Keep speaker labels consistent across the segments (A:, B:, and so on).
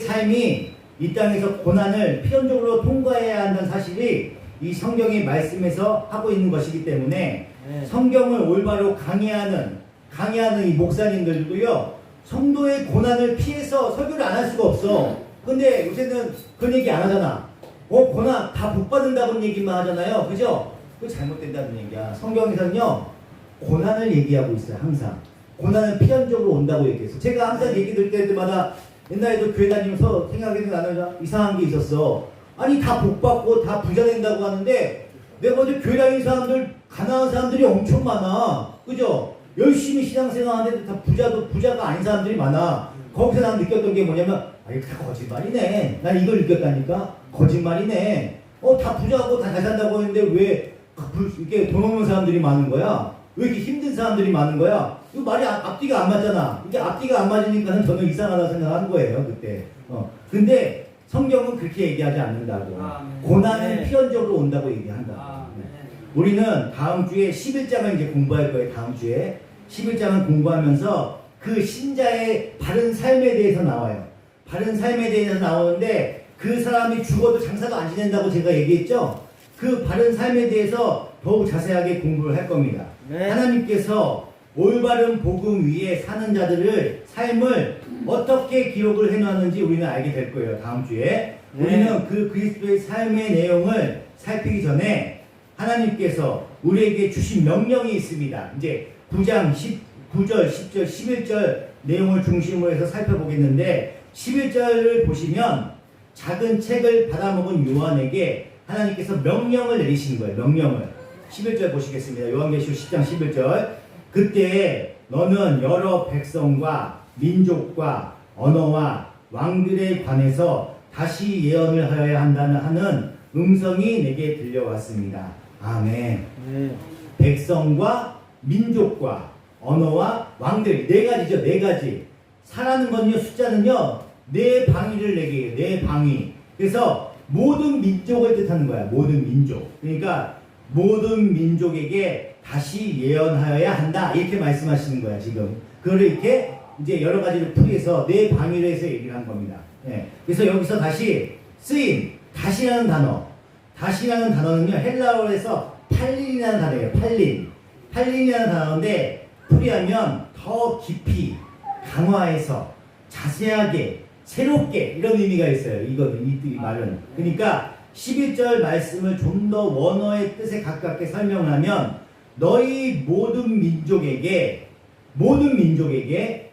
A: 삶이 이 땅에서 고난을 필연적으로 통과해야 한다는 사실이 이 성경의 말씀에서 하고 있는 것이기 때문에 성경을 올바로 강의하는 이 목사님들도요, 성도의 고난을 피해서 설교를 안 할 수가 없어. 근데 요새는 그런 얘기 안 하잖아. 고난 다 복 받는다는 얘기만 하잖아요. 그죠? 그거 잘못된다는 얘기야. 성경에서는요, 고난을 얘기하고 있어요. 항상 고난은 필연적으로 온다고 얘기했어. 제가 항상 얘기 들 때마다 옛날에도 교회 다니면서 생각해도 나는 이상한 게 있었어. 아니 다 복 받고 다 부자 된다고 하는데 내가 먼저 교회 다니는 사람들, 가난한 사람들이 엄청 많아. 그죠? 열심히 신앙생활 하는데 다 부자가 아닌 사람들이 많아. 거기서 난 느꼈던 게 뭐냐면, 아, 이거 다 거짓말이네. 난 이걸 느꼈다니까. 거짓말이네. 다 부자고 다 잘 산다고 했는데 왜 이렇게 돈 없는 사람들이 많은 거야? 왜 이렇게 힘든 사람들이 많은 거야? 이거 말이 앞뒤가 안 맞잖아. 이게 앞뒤가 안 맞으니까는 저는 이상하다고 생각하는 거예요, 그때. 근데 성경은 그렇게 얘기하지 않는다고. 고난은 필연적으로 온다고 얘기한다고. 우리는 다음 주에 11장을 이제 공부할 거예요. 다음 주에 11장을 공부하면서 그 신자의 바른 삶에 대해서 나와요. 바른 삶에 대해서 나오는데 그 사람이 죽어도 장사도 안 지낸다고 제가 얘기했죠. 그 바른 삶에 대해서 더욱 자세하게 공부를 할 겁니다. 하나님께서 올바른 복음 위에 사는 자들을 삶을 어떻게 기록을 해놨는지 우리는 알게 될 거예요. 다음 주에 우리는 그 그리스도의 삶의 내용을 살피기 전에 하나님께서 우리에게 주신 명령이 있습니다. 이제 9장 9절, 10절, 11절 내용을 중심으로 해서 살펴보겠는데 11절을 보시면 작은 책을 받아먹은 요한에게 하나님께서 명령을 내리신 거예요. 명령을. 11절 보시겠습니다. 요한계시록 10장 11절. 그때 너는 여러 백성과 민족과 언어와 왕들에 관해서 다시 예언을 하여야 한다는 하는 음성이 내게 들려왔습니다. 아멘. 백성과 민족과 언어와 왕들, 네 가지죠. 네 가지. 사라는 건요, 숫자는요, 네 방위를 내게 해요. 네 방위. 그래서 모든 민족을 뜻하는 거야. 모든 민족. 그러니까 모든 민족에게 다시 예언하여야 한다. 이렇게 말씀하시는 거야, 지금. 그걸 이렇게 이제 여러 가지를 풀이해서 네 방위로 해서 얘기를 한 겁니다. 그래서 여기서 다시 쓰임, 다시라는 단어. 다시라는 단어는요, 헬라어에서 팔린이라는 단어예요. 팔린이라는 단어인데, 풀이하면 더 깊이, 강화해서, 자세하게, 새롭게, 이런 의미가 있어요. 이 말은. 그러니까, 11절 말씀을 좀 더 원어의 뜻에 가깝게 설명을 하면, 너희 모든 민족에게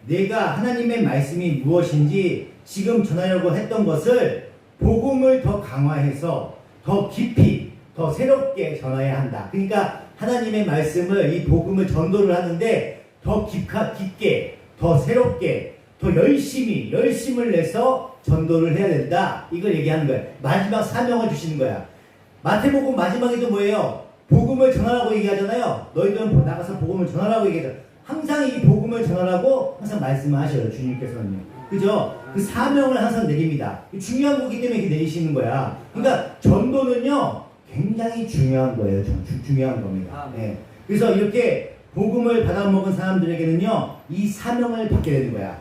A: 내가 하나님의 말씀이 무엇인지 지금 전하려고 했던 것을 복음을 더 강화해서 더 깊이, 더 새롭게 전해야 한다. 그러니까 하나님의 말씀을, 이 복음을 전도를 하는데 더 깊게, 더 새롭게, 더 열심을 내서 전도를 해야 된다. 이걸 얘기하는 거예요. 마지막 사명을 주시는 거야. 마태복음 마지막에도 뭐예요? 복음을 전하라고 얘기하잖아요. 너희들은 나가서 복음을 전하라고 얘기하잖아요. 항상 이 복음을 전하라고 항상 말씀하셔요. 주님께서는요. 그죠? 그 사명을 항상 내립니다. 중요한 거기 때문에 이렇게 내리시는 거야. 그러니까 전도는요, 굉장히 중요한 거예요. 중요한 겁니다. 그래서 이렇게 복음을 받아먹은 사람들에게는요, 이 사명을 받게 되는 거야.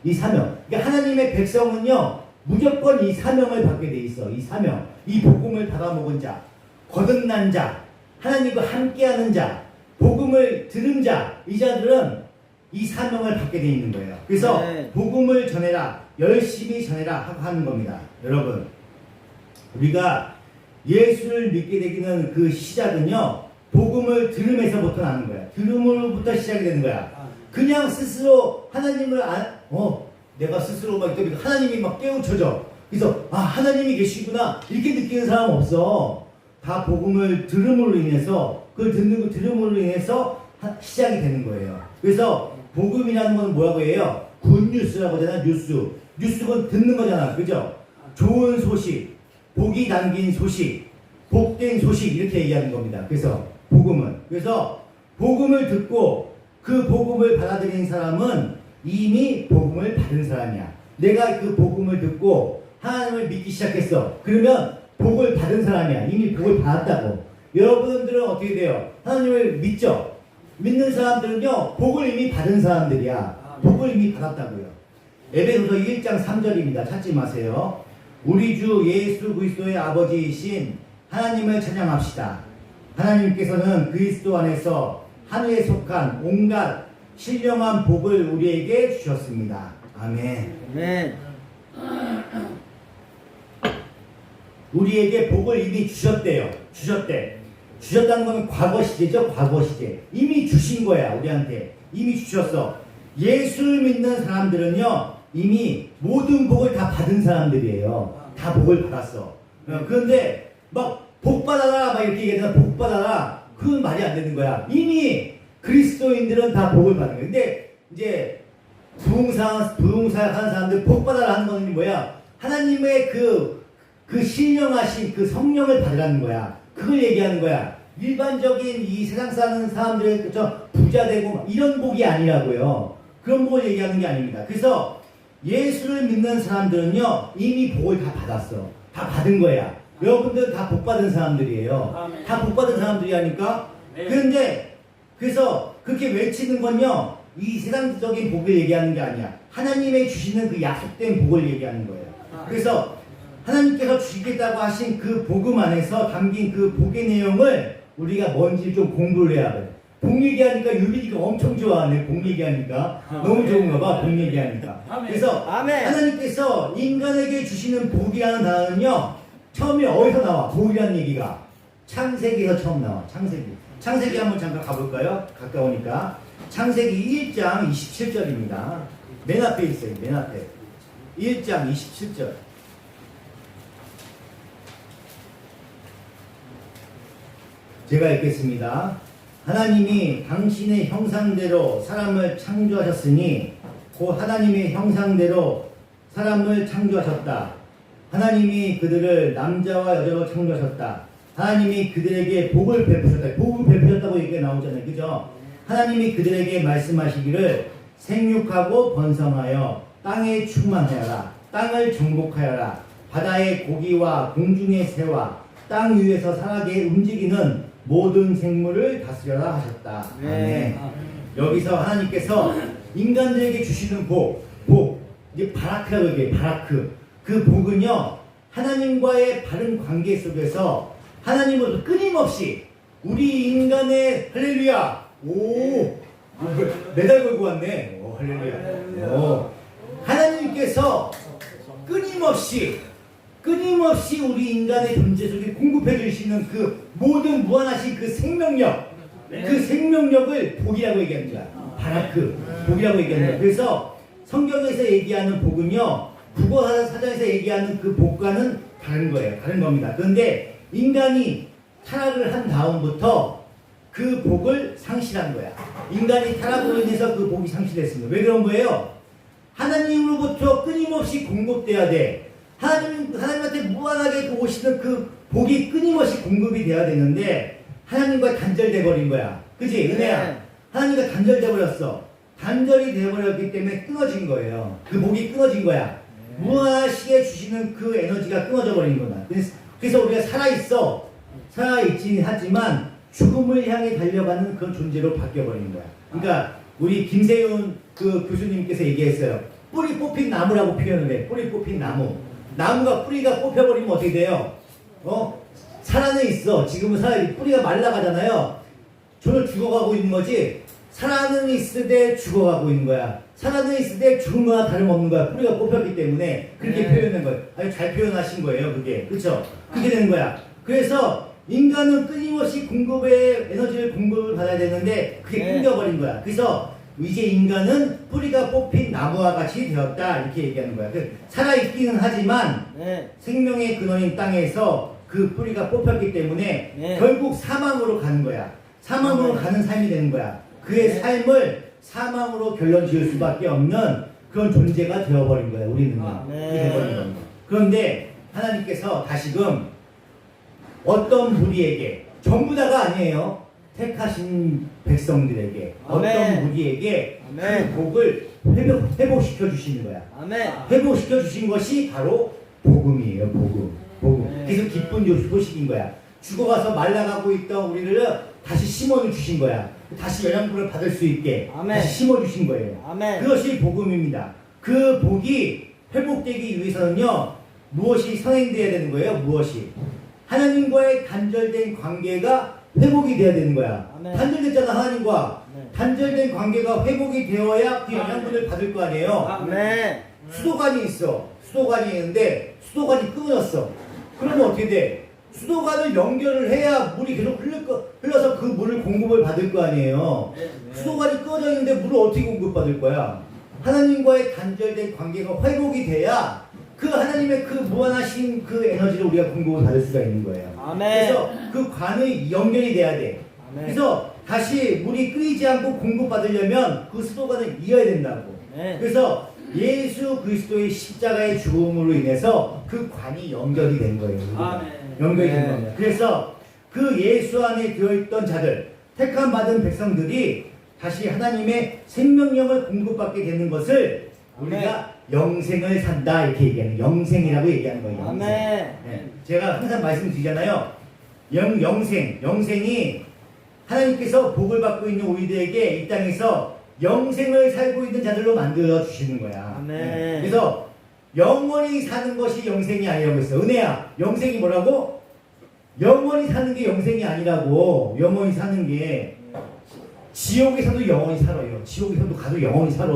A: 이 사명. 그러니까 하나님의 백성은요, 무조건 이 사명을 받게 돼 있어. 이 사명. 이 복음을 받아먹은 자, 거듭난 자, 하나님과 함께하는 자, 복음을 들은 자, 이 자들은 이 사명을 받게 돼 있는 거예요. 그래서 복음을 전해라, 열심히 전해라 하는 겁니다. 여러분, 우리가 예수를 믿게 되기는 그 시작은요, 복음을 들음에서부터 나는 거야. 들음으로부터 시작이 되는 거야. 그냥 스스로 하나님을 내가 스스로 막 하나님이 막 깨우쳐져. 그래서 하나님이 계시구나 이렇게 느끼는 사람 없어. 다 복음을 들음으로 인해서, 그걸 들음으로 인해서 시작이 되는 거예요. 그래서 복음이라는 건 뭐라고 해요? 굿뉴스라고 하잖아. 뉴스는 듣는 거잖아. 그죠? 좋은 소식, 복이 담긴 소식, 복된 소식, 이렇게 얘기하는 겁니다. 그래서 복음을 듣고 그 복음을 받아들인 사람은 이미 복음을 받은 사람이야. 내가 그 복음을 듣고 하나님을 믿기 시작했어. 그러면 복을 받은 사람이야. 이미 복을 받았다고. 여러분들은 어떻게 돼요? 하나님을 믿죠? 믿는 사람들은요, 복을 이미 받은 사람들이야. 복을 이미 받았다고요. 에베소서 1장 3절입니다. 찾지 마세요. 우리 주 예수 그리스도의 아버지이신 하나님을 찬양합시다. 하나님께서는 그리스도 안에서 하늘에 속한 온갖 신령한 복을 우리에게 주셨습니다. 아멘.
B: 아멘.
A: 우리에게 복을 이미 주셨대요. 주셨대. 주셨다는 건 과거 시제죠. 과거 시제. 이미 주신 거야. 우리한테. 이미 주셨어. 예수를 믿는 사람들은요, 이미 모든 복을 다 받은 사람들이에요. 다 복을 받았어. 그런데 막 복 받아라 막 이렇게 얘기하잖아. 복 받아라. 그건 말이 안 되는 거야. 이미 그리스도인들은 다 복을 받는 거야. 근데 이제 부흥사하는 사람들 복 받아라 하는 건 뭐야? 하나님의 그 신령하신 그 성령을 받으라는 거야. 그걸 얘기하는 거야. 일반적인 이 세상 사는 사람들의 부자 되고 이런 복이 아니라고요. 그런 복을 얘기하는 게 아닙니다. 그래서 예수를 믿는 사람들은요, 이미 복을 다 받았어. 다 받은 거야. 여러분들 다 복 받은 사람들이에요. 다 복 받은 사람들이 하니까. 그런데 그래서 그렇게 외치는 건요, 이 세상적인 복을 얘기하는 게 아니야. 하나님의 주시는 그 약속된 복을 얘기하는 거예요. 그래서 하나님께서 주시겠다고 하신 그 복음 안에서 담긴 그 복의 내용을 우리가 뭔지 좀 공부를 해야 돼. 복 얘기하니까 유빈이가 엄청 좋아하네. 복 얘기하니까. 너무 좋은가 봐. 복 얘기하니까. 그래서 하나님께서 인간에게 주시는 복이라는 단어는요, 처음에 어디서 나와? 복이라는 얘기가 창세기에서 처음 나와. 창세기 한번 잠깐 가볼까요? 가까우니까. 창세기 1장 27절입니다. 맨 앞에 있어요. 맨 앞에. 1장 27절. 제가 읽겠습니다. 하나님이 당신의 형상대로 사람을 창조하셨으니 곧 하나님의 형상대로 사람을 창조하셨다. 하나님이 그들을 남자와 여자로 창조하셨다. 하나님이 그들에게 복을 베푸셨다. 복을 베푸셨다고 얘기가 나오잖아요. 그죠? 하나님이 그들에게 말씀하시기를 생육하고 번성하여 땅에 충만하여라. 땅을 정복하여라. 바다의 고기와 공중의 새와 땅 위에서 살아게 움직이는 모든 생물을 다스려라 하셨다.
B: 네.
A: 여기서 하나님께서 인간들에게 주시는 복, 이제 바라크라고 얘기해요. 바라크. 그 복은요, 하나님과의 바른 관계 속에서 하나님으로부터 끊임없이 우리 인간의 할렐루야, 메달 걸고 왔네. 할렐루야. 하나님께서 끊임없이 우리 인간의 존재 속에 공급해 주시는 그 모든 무한하신 그 생명력, 그 생명력을 복이라고 얘기하는 거야. 바라크, 복이라고 얘기하는 거야. 그래서 성경에서 얘기하는 복은요, 국어 사전에서 얘기하는 그 복과는 다른 거예요. 다른 겁니다. 그런데 인간이 타락을 한 다음부터 그 복을 상실한 거야. 인간이 타락으로 인해서 그 복이 상실했습니다. 왜 그런 거예요? 하나님으로부터 끊임없이 공급돼야 돼. 하나님한테 무한하게 오시는 그 복이 끊임없이 공급이 돼야 되는데 하나님과 단절돼 버린 거야. 그치? 은혜야. 하나님과 단절돼 버렸어. 단절이 돼 버렸기 때문에 끊어진 거예요. 그 복이 끊어진 거야. 무한하시게 주시는 그 에너지가 끊어져 버린 거다. 그래서 우리가 살아있긴 하지만 죽음을 향해 달려가는 그런 존재로 바뀌어버린 거야. 그러니까 우리 김세윤 그 교수님께서 얘기했어요. 뿌리 뽑힌 나무라고 표현을 해. 뿌리 뽑힌 나무. 나무가 뿌리가 뽑혀버리면 어떻게 돼요? 살아는 있어. 지금은 뿌리가 말라가잖아요. 저는 죽어가고 있는 거지. 살아는 있으되 죽어가고 있는 거야. 살아는 있으되 죽은 거나 다름없는 거야. 뿌리가 뽑혔기 때문에 그렇게 표현한 거예요. 아주 잘 표현하신 거예요. 그게. 그렇죠? 그렇게 되는 거야. 그래서 인간은 끊임없이 에너지를 공급을 받아야 되는데 그게 끊겨버린 거야. 그래서 이제 인간은 뿌리가 뽑힌 나무와 같이 되었다. 이렇게 얘기하는 거야. 살아있기는 하지만 생명의 근원인 땅에서 그 뿌리가 뽑혔기 때문에 결국 사망으로 가는 거야. 사망으로 가는 삶이 되는 거야. 그의 삶을 사망으로 결론 지을 수밖에 없는 그런 존재가 되어버린 거야. 우리는. 이렇게 되어버린 겁니다. 그런데 하나님께서 다시금 어떤 무리에게, 전부 다가 아니에요. 택하신 백성들에게, 어떤 무리에게 그 복을 회복시켜 주시는 거야. 회복시켜 주신 것이 바로 복음이에요. 복음. 그래서 기쁜 소식인 거야. 죽어가서 말라가고 있던 우리를 다시 심어를 주신 거야. 다시 영양분을 받을 수 있게 다시 심어주신 거예요. 그것이 복음입니다. 그 복이 회복되기 위해서는요, 무엇이 선행돼야 되는 거예요? 무엇이? 하나님과의 단절된 관계가 회복이 돼야 되는 거야.
B: 아멘.
A: 단절됐잖아, 하나님과.
B: 네.
A: 단절된 관계가 회복이 되어야 그 영향분을 받을 거 아니에요.
B: 아멘.
A: 수도관이 있어. 수도관이 있는데 수도관이 끊어졌어. 그러면 어떻게 돼? 수도관을 연결을 해야 물이 계속 흘러서 그 물을 공급을 받을 거 아니에요. 수도관이 꺼져 있는데 물을 어떻게 공급받을 거야? 하나님과의 단절된 관계가 회복이 돼야 그 하나님의 그 무한하신 그 에너지를 우리가 공급을 받을 수가 있는 거예요.
B: 아멘.
A: 그래서 그 관이 연결이 돼야 돼.
B: 아멘.
A: 그래서 다시 물이 끓이지 않고 공급받으려면 그 수도관을 이어야 된다고.
B: 네.
A: 그래서 예수 그리스도의 십자가의 죽음으로 인해서 그 관이 연결이 된 거예요. 연결이 된 겁니다. 그래서 그 예수 안에 들어있던 자들, 택함 받은 백성들이 다시 하나님의 생명력을 공급받게 되는 것을 우리가 영생을 산다 이렇게 얘기하는, 영생이라고 얘기하는 거예요. 영생. 네. 제가 항상 말씀드리잖아요. 영생이 하나님께서 복을 받고 있는 우리들에게 이 땅에서 영생을 살고 있는 자들로 만들어 주시는 거야.
B: 아멘.
A: 그래서 영원히 사는 것이 영생이 아니라고 했어. 은혜야, 영생이 뭐라고? 영원히 사는 게 영생이 아니라고. 영원히 사는 게 지옥에서도 영원히 살아요. 지옥에서도 가도 영원히 살아.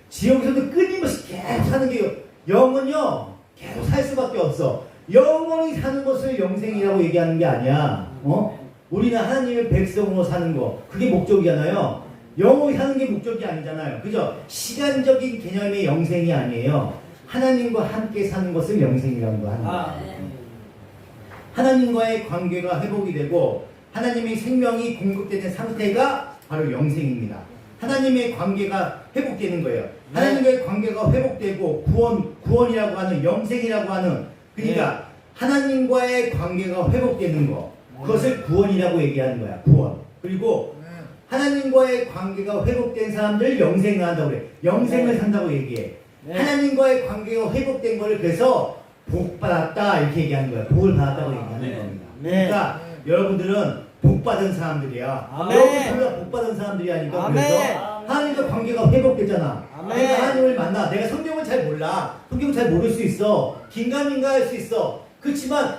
A: 지옥에서도 끊임없이 계속 사는 게, 영은요 계속 살 수밖에 없어. 영원히 사는 것을 영생이라고 얘기하는 게 아니야. 우리는 하나님의 백성으로 사는 거, 그게 목적이잖아요. 영원히 사는 게 목적이 아니잖아요. 그죠? 시간적인 개념의 영생이 아니에요. 하나님과 함께 사는 것을 영생이라고 하는 거예요. 하나님과의 관계가 회복이 되고 하나님의 생명이 공급되는 상태가 바로 영생입니다. 하나님의 관계가 회복되는 거예요. 하나님과의 관계가 회복되고 구원이라고 하는, 영생이라고 하는, 그러니까 하나님과의 관계가 회복되는 거, 그것을 구원이라고 얘기하는 거야. 구원. 그리고 하나님과의 관계가 회복된 사람들 영생을 한다고 그래. 영생을 산다고 얘기해. 하나님과의 관계가 회복된 거를 그래서 복 받았다 이렇게 얘기하는 거야. 복을 받았다고 얘기하는 겁니다. 그러니까 여러분들은 복 받은 사람들이야. 여러분들은 복 받은 사람들이 아니까. 그래서 하나님과 관계가 회복됐잖아. 내가 하나님을 만나. 내가 성경을 잘 몰라. 성경을 잘 모를 수 있어. 긴가민가 할 수 있어. 그렇지만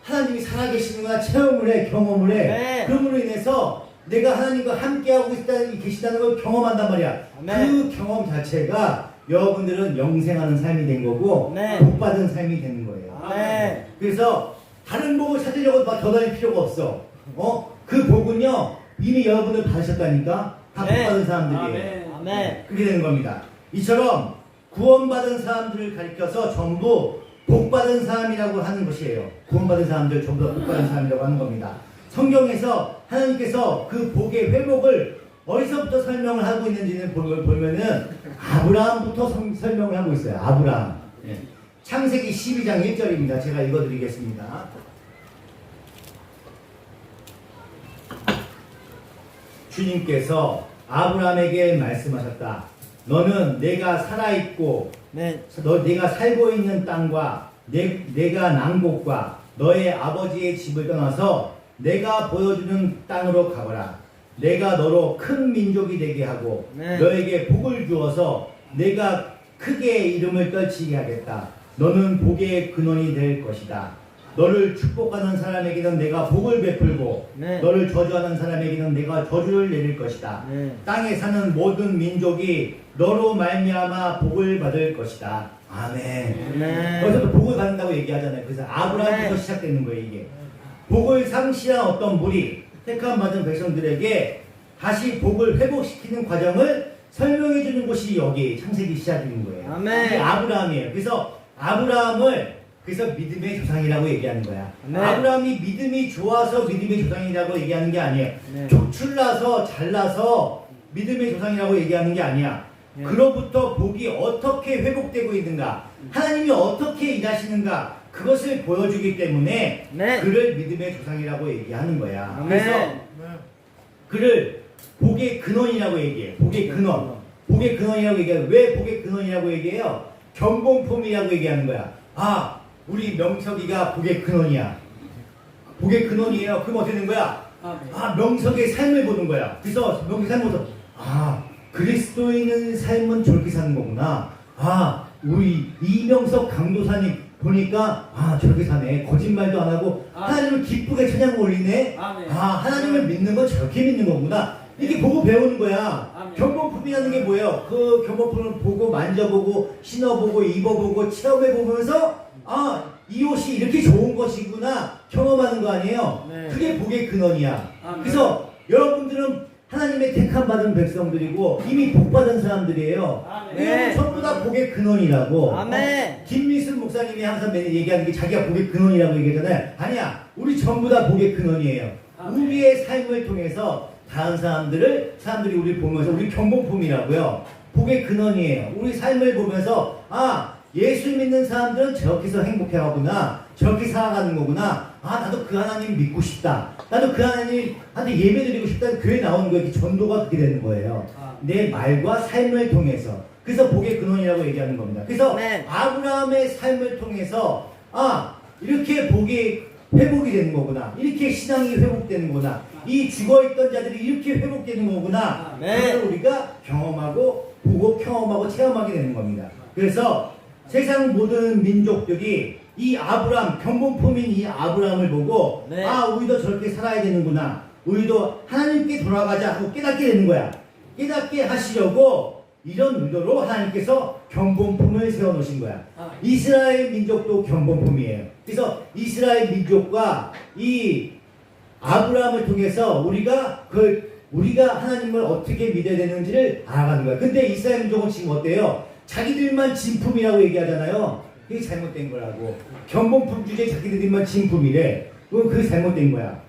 A: 하나님이 살아계시는구나 체험을 해, 경험을 해. 그럼으로 인해서 내가 하나님과 함께하고 계시다는 걸 경험한단 말이야. 그 경험 자체가 여러분들은 영생하는 삶이 된 거고 복 받은 삶이 되는 거예요. 그래서 다른 복을 찾으려고 더 다닐 필요가 없어. 그 복은요 이미 여러분들 받으셨다니까. 다 복 받은 사람들이에요. 그렇게 되는 겁니다. 이처럼 구원받은 사람들을 가리켜서 전부 복 받은 사람이라고 하는 것이에요. 구원받은 사람들 전부 다 복 받은 사람이라고 하는 겁니다. 성경에서 하나님께서 그 복의 회복을 어디서부터 설명을 하고 있는지는 보면은 아브라함부터 설명을 하고 있어요. 아브라함. 창세기 12장 1절입니다. 제가 읽어드리겠습니다. 주님께서 아브라함에게 말씀하셨다. 너는 내가 살아있고 내가 살고 있는 땅과 내가 난 곳과 너의 아버지의 집을 떠나서 내가 보여주는 땅으로 가거라. 내가 너로 큰 민족이 되게 하고 너에게 복을 주어서 내가 크게 이름을 떨치게 하겠다. 너는 복의 근원이 될 것이다. 너를 축복하는 사람에게는 내가 복을 베풀고 너를 저주하는 사람에게는 내가 저주를 내릴 것이다. 땅에 사는 모든 민족이 너로 말미암아 복을 받을 것이다. 아멘. 거기서도 복을 받는다고 얘기하잖아요. 그래서 아브라함부터 시작되는 거예요. 이게 복을 상실한 어떤 무리, 택함 받은 백성들에게 다시 복을 회복시키는 과정을 설명해 주는 곳이 여기 창세기 시작인 거예요. 이게 아브라함이에요. 그래서 아브라함을 믿음의 조상이라고 얘기하는 거야. 아브라함이 믿음이 좋아서 믿음의 조상이라고 얘기하는 게 아니에요. 족출나서 잘나서 믿음의 조상이라고 얘기하는 게 아니야. 그로부터 복이 어떻게 회복되고 있는가, 하나님이 어떻게 일하시는가, 그것을 보여주기 때문에 그를 믿음의 조상이라고 얘기하는 거야. 그래서 그를 복의 근원이라고 얘기해. 복의 근원. 복의 근원이라고 얘기해요. 왜 복의 근원이라고 얘기해요? 경공품이라고 얘기하는 거야. 우리 명석이가 복의 근원이야. 복의 근원이에요. 그럼 어떻게 되는 거야? 명석의 삶을 보는 거야. 그래서 명석의 삶을 보면서 그리스도인의 삶은 저렇게 사는 거구나. 아, 우리 이명석 강도사님 보니까 저렇게 사네. 거짓말도 안 하고 하나님을 기쁘게 찬양 올리네. 하나님을 믿는 건 저렇게 믿는 거구나. 이게 보고 배우는 거야. 경범품이라는 게 뭐예요? 그 경범품을 보고 만져보고 신어보고 입어보고 체험해보면서 이 옷이 이렇게 좋은 것이구나 경험하는 거 아니에요?
B: 네.
A: 그게 복의 근원이야. 그래서 여러분들은 하나님의 택함 받은 백성들이고 이미 복 받은 사람들이에요.
B: 네.
A: 전부 다 복의 근원이라고.
B: 아멘.
A: 김미순 목사님이 항상 매일 얘기하는 게 자기가 복의 근원이라고 얘기하잖아요. 아니야. 우리 전부 다 복의 근원이에요. 우리의 삶을 통해서 다른 사람들이 우리 보면서 우리 경범품이라고요. 복의 근원이에요. 우리 삶을 보면서 예수 믿는 사람들은 저렇게 해서 행복해하구나. 저렇게 살아가는 거구나. 나도 그 하나님 믿고 싶다. 나도 그 하나님한테 예배드리고 싶다는 교회 나오는 거예요. 전도가 그렇게 되는 거예요. 내 말과 삶을 통해서. 그래서 복의 근원이라고 얘기하는 겁니다. 그래서 아브라함의 삶을 통해서 이렇게 복이 회복이 되는 거구나. 이렇게 신앙이 회복되는 거구나. 이 죽어있던 자들이 이렇게 회복되는 거구나. 그걸 우리가 경험하고 보고 경험하고 체험하게 되는 겁니다. 그래서 세상 모든 민족들이 이 아브라함, 경범품인 이 아브라함을 보고 우리도 저렇게 살아야 되는구나. 우리도 하나님께 돌아가자 하고 깨닫게 되는 거야. 깨닫게 하시려고 이런 의도로 하나님께서 경범품을 세워놓으신 거야. 이스라엘 민족도 경범품이에요. 그래서 이스라엘 민족과 이 아브라함을 통해서 우리가 하나님을 어떻게 믿어야 되는지를 알아가는 거야. 근데 이스라엘 민족은 지금 어때요? 자기들만 진품이라고 얘기하잖아요. 그게 잘못된 거라고. 경범품 주제 자기들만 진품이래. 그게 잘못된 거야.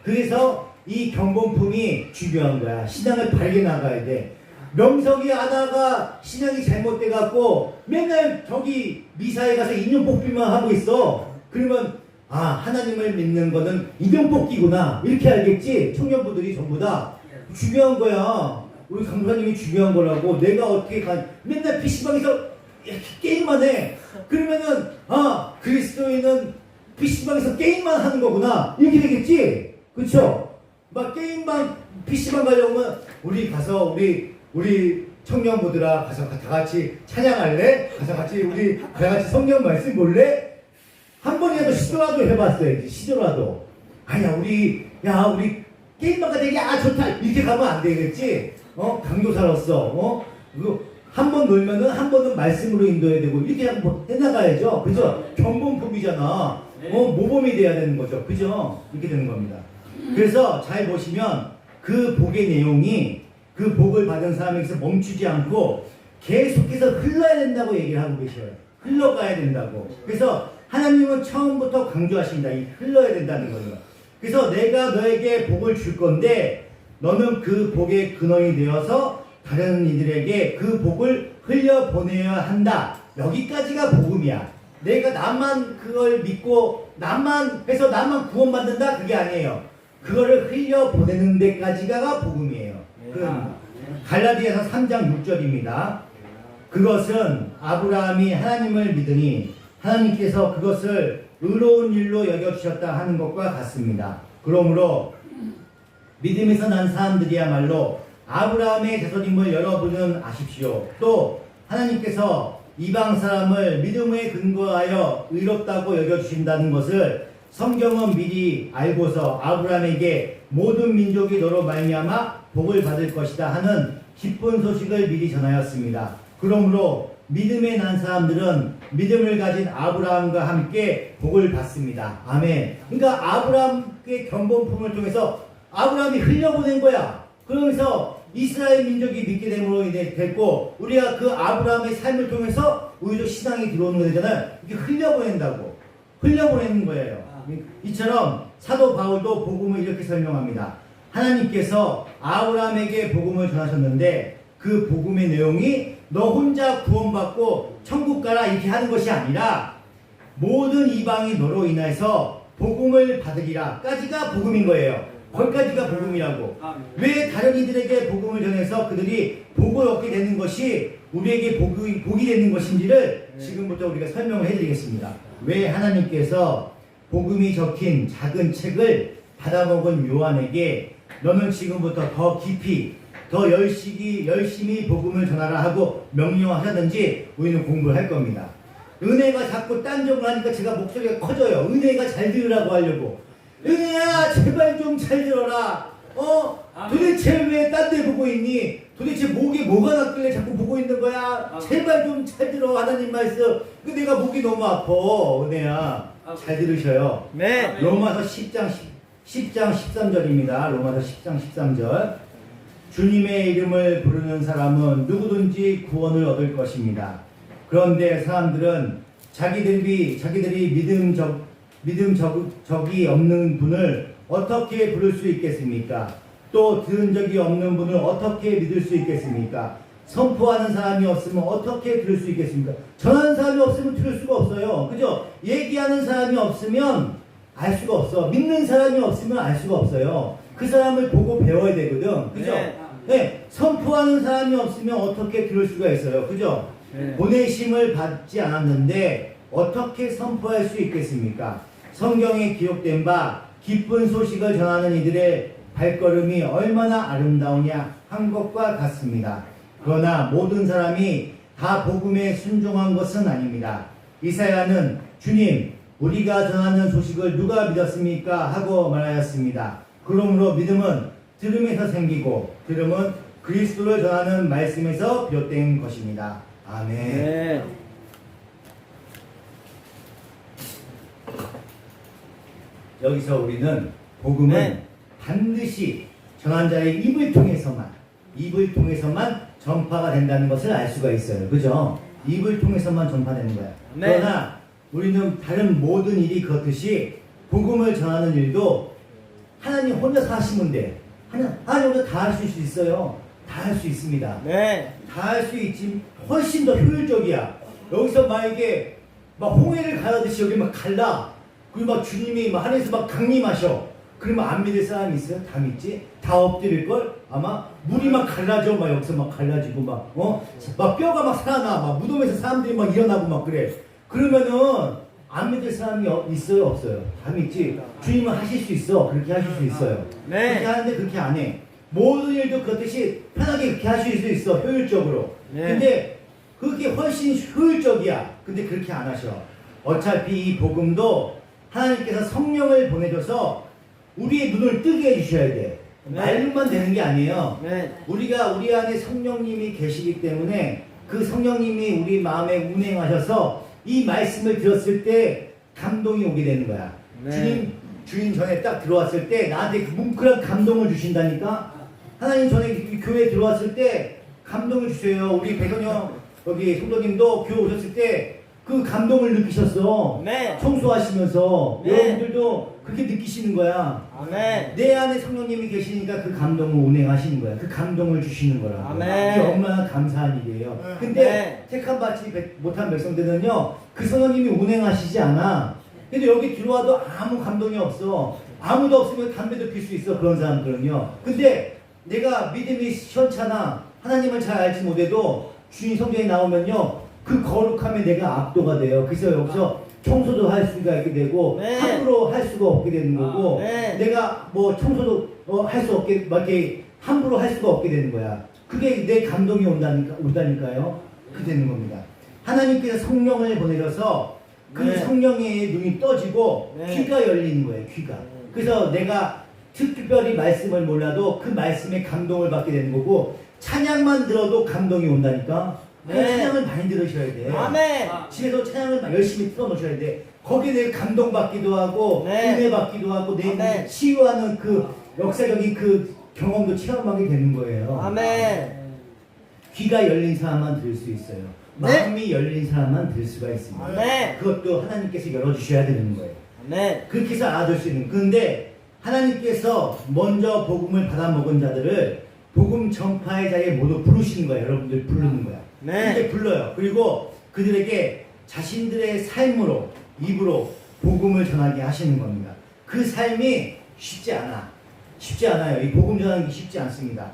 A: 그래서 이 경범품이 중요한 거야. 신앙을 바르게 나가야 돼. 명석이 하다가 신앙이 잘못돼갖고 맨날 저기 미사에 가서 인형 뽑기만 하고 있어. 그러면 하나님을 믿는 거는 인형 뽑기구나 이렇게 알겠지? 청년부들이 전부 다 중요한 거야. 우리 강사님이 중요한 거라고. 내가 어떻게 맨날 PC방에서 게임만 해. 그러면은 그리스도인은 PC방에서 게임만 하는 거구나 이렇게 되겠지? 그쵸? 막 게임방 PC방 가려고 하면 우리 가서 우리 청년부들아 가서 다 같이 찬양할래? 가서 같이 우리 다 같이 성경 말씀 볼래? 한 번이라도 시도라도 해봤어야지. 시도라도. 우리 게임방 가자. 좋다 이렇게 가면 안 되겠지? 강도사로서 한 번 놀면은 한 번은 말씀으로 인도해야 되고 이렇게 한번 해나가야죠. 그죠? 경범품이잖아. 모범이 돼야 되는 거죠. 그죠? 이렇게 되는 겁니다. 그래서 잘 보시면 그 복의 내용이 그 복을 받은 사람에게서 멈추지 않고 계속해서 흘러야 된다고 얘기를 하고 계셔요. 흘러가야 된다고. 그래서 하나님은 처음부터 강조하십니다. 이 흘러야 된다는 거예요. 그래서 내가 너에게 복을 줄 건데 너는 그 복의 근원이 되어서 다른 이들에게 그 복을 흘려보내야 한다. 여기까지가 복음이야. 내가 나만 그걸 믿고 나만 해서 나만 구원받는다? 그게 아니에요. 그거를 흘려보내는 데까지가 복음이에요. 갈라디아서 3장 6절입니다. 그것은 아브라함이 하나님을 믿으니 하나님께서 그것을 의로운 일로 여겨주셨다 하는 것과 같습니다. 그러므로 믿음에서 난 사람들이야말로 아브라함의 자손임을 여러분은 아십시오. 또 하나님께서 이방 사람을 믿음에 근거하여 의롭다고 여겨주신다는 것을 성경은 미리 알고서 아브라함에게 모든 민족이 너로 말미암아 복을 받을 것이다 하는 기쁜 소식을 미리 전하였습니다. 그러므로 믿음에 난 사람들은 믿음을 가진 아브라함과 함께 복을 받습니다. 아멘. 그러니까 아브라함의 경범품을 통해서 아브라함이 흘려보낸 거야. 그러면서 이스라엘 민족이 믿게 됨으로 인해 됐고 우리가 그 아브라함의 삶을 통해서 우리도 신앙이 들어오는 거 되잖아요. 이렇게 흘려보낸다고. 흘려보내는 거예요. 이처럼 사도 바울도 복음을 이렇게 설명합니다. 하나님께서 아브라함에게 복음을 전하셨는데 그 복음의 내용이 너 혼자 구원받고 천국 가라 이렇게 하는 것이 아니라 모든 이방이 너로 인해서 복음을 받으리라 까지가 복음인 거예요. 거기까지가 복음이라고. 왜 다른 이들에게 복음을 전해서 그들이 복을 얻게 되는 것이 우리에게 복이 되는 것인지를 지금부터 우리가 설명을 해드리겠습니다. 왜 하나님께서 복음이 적힌 작은 책을 받아먹은 요한에게 너는 지금부터 더 깊이 더 열심히 복음을 전하라 하고 명령하셨는지 우리는 공부를 할 겁니다. 은혜가 자꾸 딴정을 하니까 제가 목소리가 커져요. 은혜가 잘 들으라고 하려고. 은혜야 제발 좀 잘 들어라. 도대체 왜 딴 데 보고 있니? 도대체 목에 뭐가 났길래 자꾸 보고 있는 거야? 제발 좀 잘 들어 하나님 말씀. 내가 목이 너무 아파. 은혜야 잘 들으셔요.
B: 네.
A: 로마서 10장 13절입니다. 로마서 10장 13절. 주님의 이름을 부르는 사람은 누구든지 구원을 얻을 것입니다. 그런데 사람들은 자기들이 적이 없는 분을 어떻게 부를 수 있겠습니까? 또 들은 적이 없는 분을 어떻게 믿을 수 있겠습니까? 선포하는 사람이 없으면 어떻게 들을 수 있겠습니까? 전하는 사람이 없으면 들을 수가 없어요. 그죠? 얘기하는 사람이 없으면 알 수가 없어. 믿는 사람이 없으면 알 수가 없어요. 그 사람을 보고 배워야 되거든. 그죠? 네. 선포하는 사람이 없으면 어떻게 들을 수가 있어요. 그죠? 네. 보내심을 받지 않았는데 어떻게 선포할 수 있겠습니까? 성경에 기록된 바 기쁜 소식을 전하는 이들의 발걸음이 얼마나 아름다우냐 한 것과 같습니다. 그러나 모든 사람이 다 복음에 순종한 것은 아닙니다. 이사야는 주님 우리가 전하는 소식을 누가 믿었습니까? 하고 말하였습니다. 그러므로 믿음은 들음에서 생기고 들음은 그리스도를 전하는 말씀에서 비롯된 것입니다. 아멘. 네. 여기서 우리는 복음은 반드시 전한 자의 입을 통해서만 전파가 된다는 것을 알 수가 있어요. 그죠? 입을 통해서만 전파되는 거야. 그러나 우리는 다른 모든 일이 그렇듯이 복음을 전하는 일도 하나님 혼자서 하시면 돼. 하나님 혼자 다 할 수 있어요. 다 할 수 있습니다. 네. 다 할 수 있지. 훨씬 더 효율적이야. 여기서 만약에 막 홍해를 가르듯이 여기 막 갈라. 그리고 막 주님이 막 하늘에서 막 강림하셔. 그러면 안 믿을 사람이 있어요? 다 믿지? 다 엎드릴걸? 아마 물이 막 갈라져. 막 여기서 막 갈라지고 막 막 뼈가 막 살아나. 막 무덤에서 사람들이 막 일어나고 막 그래. 그러면은 안 믿을 사람이 있어요? 없어요? 다 믿지? 주님은 하실 수 있어. 그렇게 하실 수 있어요. 네. 그렇게 하는데 그렇게 안 해. 모든 일도 그렇듯이 편하게 그렇게 하실 수 있어. 효율적으로. 네. 근데 그게 훨씬 효율적이야. 근데 그렇게 안 하셔. 어차피 이 복음도 하나님께서 성령을 보내줘서 우리의 눈을 뜨게 해주셔야 돼. 네. 말로만 되는 게 아니에요. 네. 우리 안에 성령님이 계시기 때문에 그 성령님이 우리 마음에 운행하셔서 이 말씀을 들었을 때 감동이 오게 되는 거야. 네. 주인 전에 딱 들어왔을 때 나한테 뭉클한 감동을 주신다니까. 하나님 전에 교회에 들어왔을 때 감동을 주세요. 우리 백원영 여기 성도님도 교회 오셨을 때 그 감동을 느끼셨어. 네. 청소하시면서 여러분들도 그렇게 느끼시는 거야. 아멘. 내 안에 성령님이 계시니까 그 감동을 운행하시는 거야. 그 감동을 주시는 거라고. 아멘. 이게 얼마나 감사한 일이에요. 근데 택함 받지 못한 백성들은요 그 성령님이 운행하시지 않아. 근데 여기 들어와도 아무 감동이 없어. 아무도 없으면 담배도 필 수 있어. 그런 사람들은요. 근데 내가 믿음이 시원찮아. 하나님을 잘 알지 못해도 주님 성경에 나오면요 그 거룩함에 내가 압도가 돼요. 그래서 여기서 청소도 할 수가 있게 되고 함부로 할 수가 없게 되는 거고 내가 뭐 청소도 할 수 없게 막 이렇게 함부로 할 수가 없게 되는 거야. 그게 내 감동이 온다니까요. 그렇게 되는 겁니다. 하나님께서 성령을 보내셔서 그 성령의 눈이 떠지고 귀가 열리는 거예요. 귀가. 그래서 내가 특별히 말씀을 몰라도 그 말씀에 감동을 받게 되는 거고 찬양만 들어도 감동이 온다니까. 찬양을 많이 들으셔야 돼. 아멘. 집에서 찬양을 열심히 틀어놓으셔야 돼. 거기에 내가 감동받기도 하고 은혜 받기도 하고 내 치유하는 그 역사적인 그 경험도 체험하게 되는 거예요. 아멘. 귀가 열린 사람만 들을 수 있어요. 마음이 열린 사람만 들을 수가 있습니다. 아멘. 그것도 하나님께서 열어주셔야 되는 거예요. 아멘. 그렇게 해서 알아들 수 있는. 그런데 하나님께서 먼저 복음을 받아먹은 자들을 복음 전파의 자리에 모두 부르시는 거예요. 여러분들 부르는 거야. 근데 불러요. 그리고 그들에게 자신들의 삶으로 입으로 복음을 전하게 하시는 겁니다. 그 삶이 쉽지 않아요. 이 복음 전하는 게 쉽지 않습니다.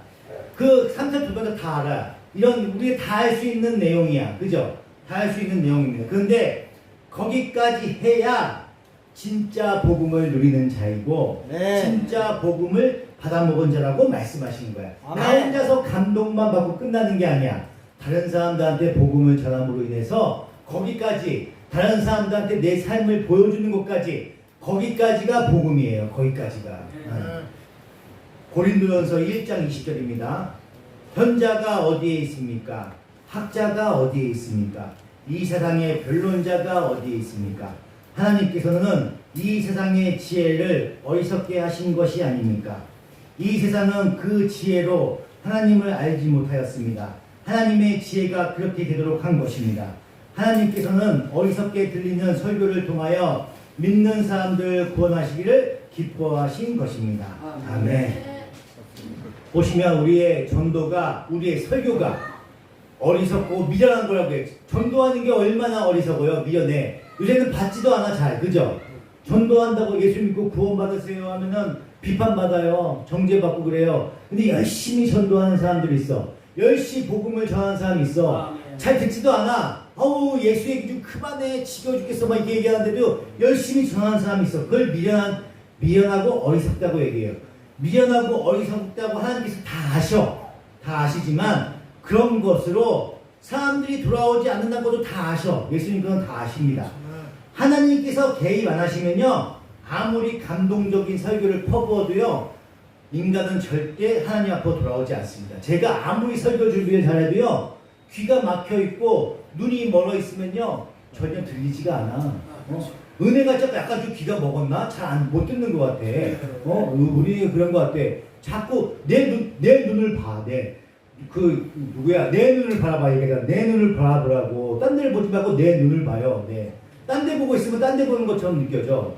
A: 그 3절 두 번째 다 알아요. 이런 우리가 다 할 수 있는 내용이야. 그죠? 다 할 수 있는 내용입니다. 그런데 거기까지 해야 진짜 복음을 누리는 자이고 진짜 복음을 받아먹은 자라고 말씀하시는 거야.
B: 아멘.
A: 나 혼자서 감동만 받고 끝나는 게 아니야. 다른 사람들한테 복음을 전함으로 인해서 거기까지 다른 사람들한테 내 삶을 보여주는 것까지 거기까지가 복음이에요. 거기까지가. 고린도전서 1장 20절입니다. 현자가 어디에 있습니까? 학자가 어디에 있습니까? 이 세상의 변론자가 어디에 있습니까? 하나님께서는 이 세상의 지혜를 어리석게 하신 것이 아닙니까? 이 세상은 그 지혜로 하나님을 알지 못하였습니다. 하나님의 지혜가 그렇게 되도록 한 것입니다. 하나님께서는 어리석게 들리는 설교를 통하여 믿는 사람들 구원하시기를 기뻐하신 것입니다. 아멘. 보시면 우리의 전도가, 우리의 설교가 어리석고 미련한 거라고 해요. 전도하는 게 얼마나 어리석어요. 미련해. 요새는 받지도 않아 잘. 그죠? 전도한다고 예수 믿고 구원받으세요 하면은 비판받아요. 정죄받고 그래요. 근데 열심히 전도하는 사람들이 있어. 열심히 복음을 전하는 사람이 있어. 잘 듣지도 않아. 어우 예수 얘기 좀 그만해. 지겨워 죽겠어. 막 이렇게 얘기하는데도 열심히 전하는 사람이 있어. 그걸 미련하고 어리석다고 얘기해요. 미련하고 어리석다고 하나님께서 다 아셔. 다 아시지만 그런 것으로 사람들이 돌아오지 않는다는 것도 다 아셔. 예수님께서는 다 아십니다. 하나님께서 개입 안 하시면요, 아무리 감동적인 설교를 퍼부어도요, 인간은 절대 하나님 앞으로 돌아오지 않습니다. 제가 아무리 설교 준비를 잘해도요, 귀가 막혀 있고 눈이 멀어 있으면요 전혀 들리지가 않아. 은혜가 약간 좀 귀가 먹었나? 잘 못 듣는 것 같아. 우리 그런 것 같아. 자꾸 내 눈을 봐. 내 눈을 바라봐. 얘가 내 눈을 바라보라고. 딴 데를 보지 말고 내 눈을 봐요. 네. 딴 데 보고 있으면 딴 데 보는 것처럼 느껴져.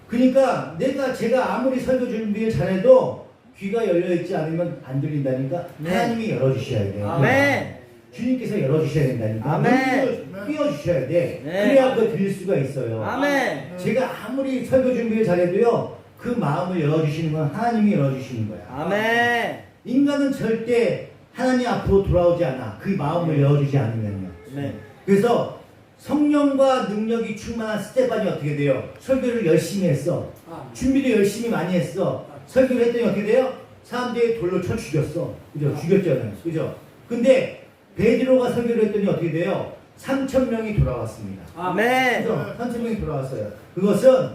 A: 그러니까 제가 아무리 설교 준비를 잘해도 귀가 열려있지 않으면 안 들린다니까. 네. 하나님이 열어주셔야 돼요.
B: 아멘.
A: 주님께서 열어주셔야 된다니까.
B: 아멘.
A: 띄워주셔야 돼.
B: 네.
A: 그래야 그 들릴 수가 있어요.
B: 아멘.
A: 제가 아무리 설교 준비를 잘해도요, 그 마음을 열어주시는 건 하나님이 열어주시는 거야.
B: 아멘.
A: 인간은 절대 하나님 앞으로 돌아오지 않아. 그 마음을 열어주지 않으면요.
B: 네.
A: 그래서 성령과 능력이 충만한 스테반이 어떻게 돼요? 설교를 열심히 했어. 준비를 열심히 많이 했어. 설교를 했더니 어떻게 돼요? 사람들이 돌로 쳐 죽였어. 그죠? 죽였잖아요. 그죠? 근데 베드로가 설교를 했더니 어떻게 돼요? 3,000명이 돌아왔습니다.
B: 아멘.
A: 그죠? 3,000명이 돌아왔어요. 그것은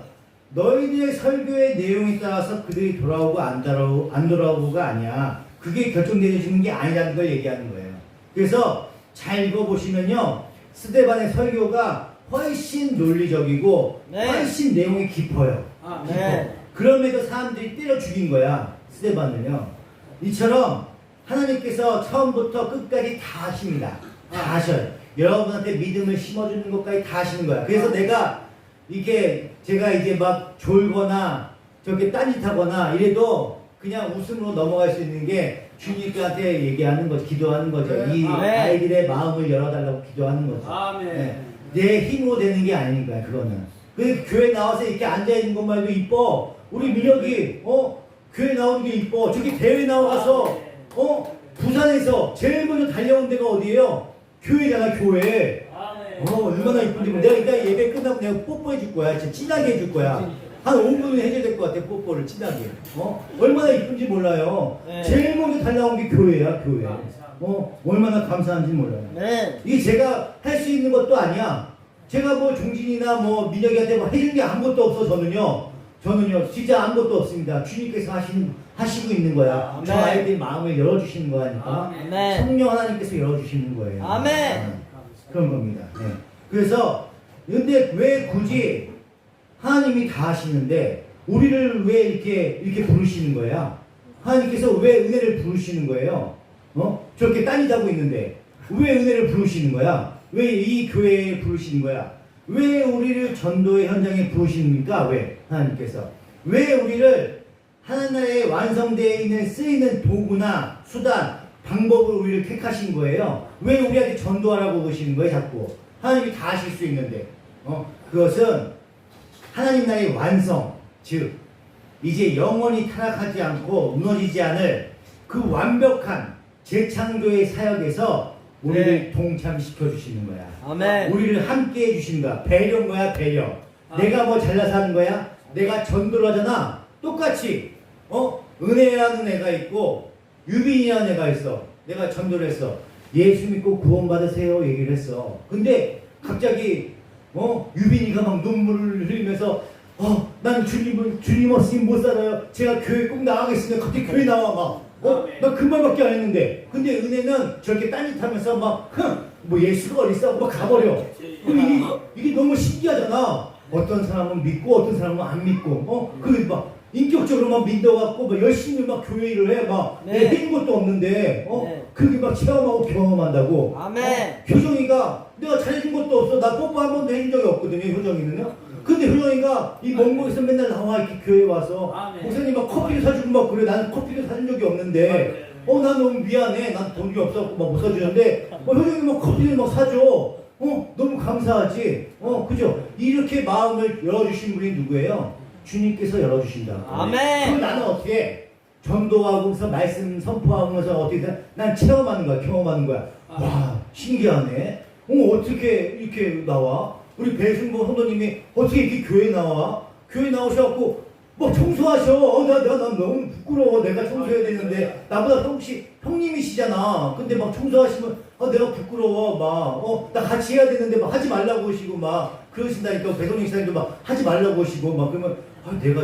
A: 너희들의 설교의 내용에 따라서 그들이 돌아오고 안 돌아오고가 아니야. 그게 결정되어지는 게 아니라는 걸 얘기하는 거예요. 그래서 잘 읽어보시면요, 스데반의 설교가 훨씬 논리적이고
B: 네.
A: 훨씬 내용이 깊어요.
B: 네.
A: 그럼에도 사람들이 때려 죽인 거야, 스데반을요. 이처럼 하나님께서 처음부터 끝까지 다 하십니다. 다 하셔요. 여러분한테 믿음을 심어주는 것까지 다 하시는 거야. 그래서 제가 이제 막 졸거나 저렇게 딴짓하거나 이래도 그냥 웃음으로 넘어갈 수 있는 게 주님한테 얘기하는 거죠. 기도하는 거죠. 이 아이들의 마음을 열어달라고 기도하는 거죠. 네. 내 힘으로 되는 게 아니니까요. 그거는. 그 교회 나와서 이렇게 앉아있는 것만 해도 이뻐. 우리 민혁이 교회 나오는 게 이뻐. 저기 대회 나와서 부산에서 제일 먼저 달려온 데가 어디예요? 교회잖아. 교회. 얼마나 이쁜지. 내가 이따 예배 끝나고 내가 뽀뽀해 줄 거야. 진짜 진하게 해줄 거야. 한 5분은 해줘야 될 것 같아. 뽀뽀를 진하게. 얼마나 이쁜지 몰라요.
B: 네.
A: 제일 먼저 달려온 게 교회야. 교회. 얼마나 감사한지 몰라요.
B: 네.
A: 이게 제가 할 수 있는 것도 아니야. 제가 뭐 종진이나 뭐 민혁이한테 뭐 해준 게 아무것도 없어. 저는요 진짜 아무것도 없습니다. 주님께서 하시고 있는 거야.
B: 아멘.
A: 저 아이들 마음을 열어주시는 거니까.
B: 아멘.
A: 성령 하나님께서 열어주시는 거예요.
B: 아멘.
A: 그런 겁니다. 네. 그래서 근데 왜 굳이 하나님이 다 하시는데 우리를 왜 이렇게 부르시는 거야? 하나님께서 왜 은혜를 부르시는 거예요? 저렇게 딴짓하고 있는데 왜 은혜를 부르시는 거야? 왜 이 교회에 부르시는 거야? 왜 우리를 전도의 현장에 부르십니까? 왜 하나님께서 왜 우리를 하나님의 완성되어 있는 쓰이는 도구나 수단 방법을 우리를 택하신 거예요? 왜 우리한테 전도하라고 그러시는 거예요? 자꾸 하나님이 다 하실 수 있는데 그것은 하나님 나라의 완성, 즉 이제 영원히 타락하지 않고 무너지지 않을 그 완벽한 재창조의 사역에서 우리를 동참시켜 주시는 거야.
B: 아멘.
A: 우리를 함께 해 주시는 거야. 배려인 거야, 배려. 내가 뭐 잘나서 하는 거야? 내가 전도를 하잖아. 똑같이 은혜라는 애가 있고 유빈이라는 애가 있어. 내가 전도를 했어. 예수 믿고 구원받으세요 얘기를 했어. 근데 갑자기 유빈이가 막 눈물을 흘리면서 난 주님 없이 못 살아요. 제가 교회 꼭 나가겠습니다. 갑자기 교회 나와 막 나 그 말밖에 안 했는데. 근데 은혜는 저렇게 딴짓하면서 막 뭐 예수가 어딨어? 막 가버려. 이게 너무 신기하잖아. 어떤 사람은 믿고 어떤 사람은 안 믿고 그 막 인격적으로 막 믿어갖고 막 열심히 막 교회 일을 해. 막
B: 네.
A: 해인 것도 없는데
B: 네.
A: 그게 막 체험하고 경험한다고.
B: 아멘.
A: 효정이가 내가 잘해준 것도 없어. 나 뽀뽀 한 번도 해준 적이 없거든요. 효정이는요. 근데 효정이가 이 먼 곳에서 맨날 나와 이렇게 교회 와서
C: 아멘.
A: 목사님 막 커피를 사주고 막 그래. 나는 커피를 사준 적이 없는데 난 너무 미안해. 난 돈이 없어갖고 막 못 사주는데 효정이 막 커피를 막 사줘. 너무 감사하지. 그죠? 이렇게 마음을 열어주신 분이 누구예요? 주님께서 열어주신다.
B: 아멘.
A: 그럼 나는 어떻게 전도하고서 말씀 선포하면서 어떻게 난 체험하는 거야, 경험하는 거야. 와, 신기하네. 어떻게 이렇게 나와? 우리 배승보 선도님이 어떻게 이렇게 교회 나와? 교회 나오셔갖고 뭐 청소하셔. 나 너무 부끄러워. 내가 청소해야 되는데 나보다 혹시 형님이시잖아. 근데 막 청소하시면 내가 부끄러워. 나 같이 해야 되는데 막 하지 말라고 하시고 막 그러신다니까. 배성민 시장님도 막 하지 말라고 하시고 막 그러면 내가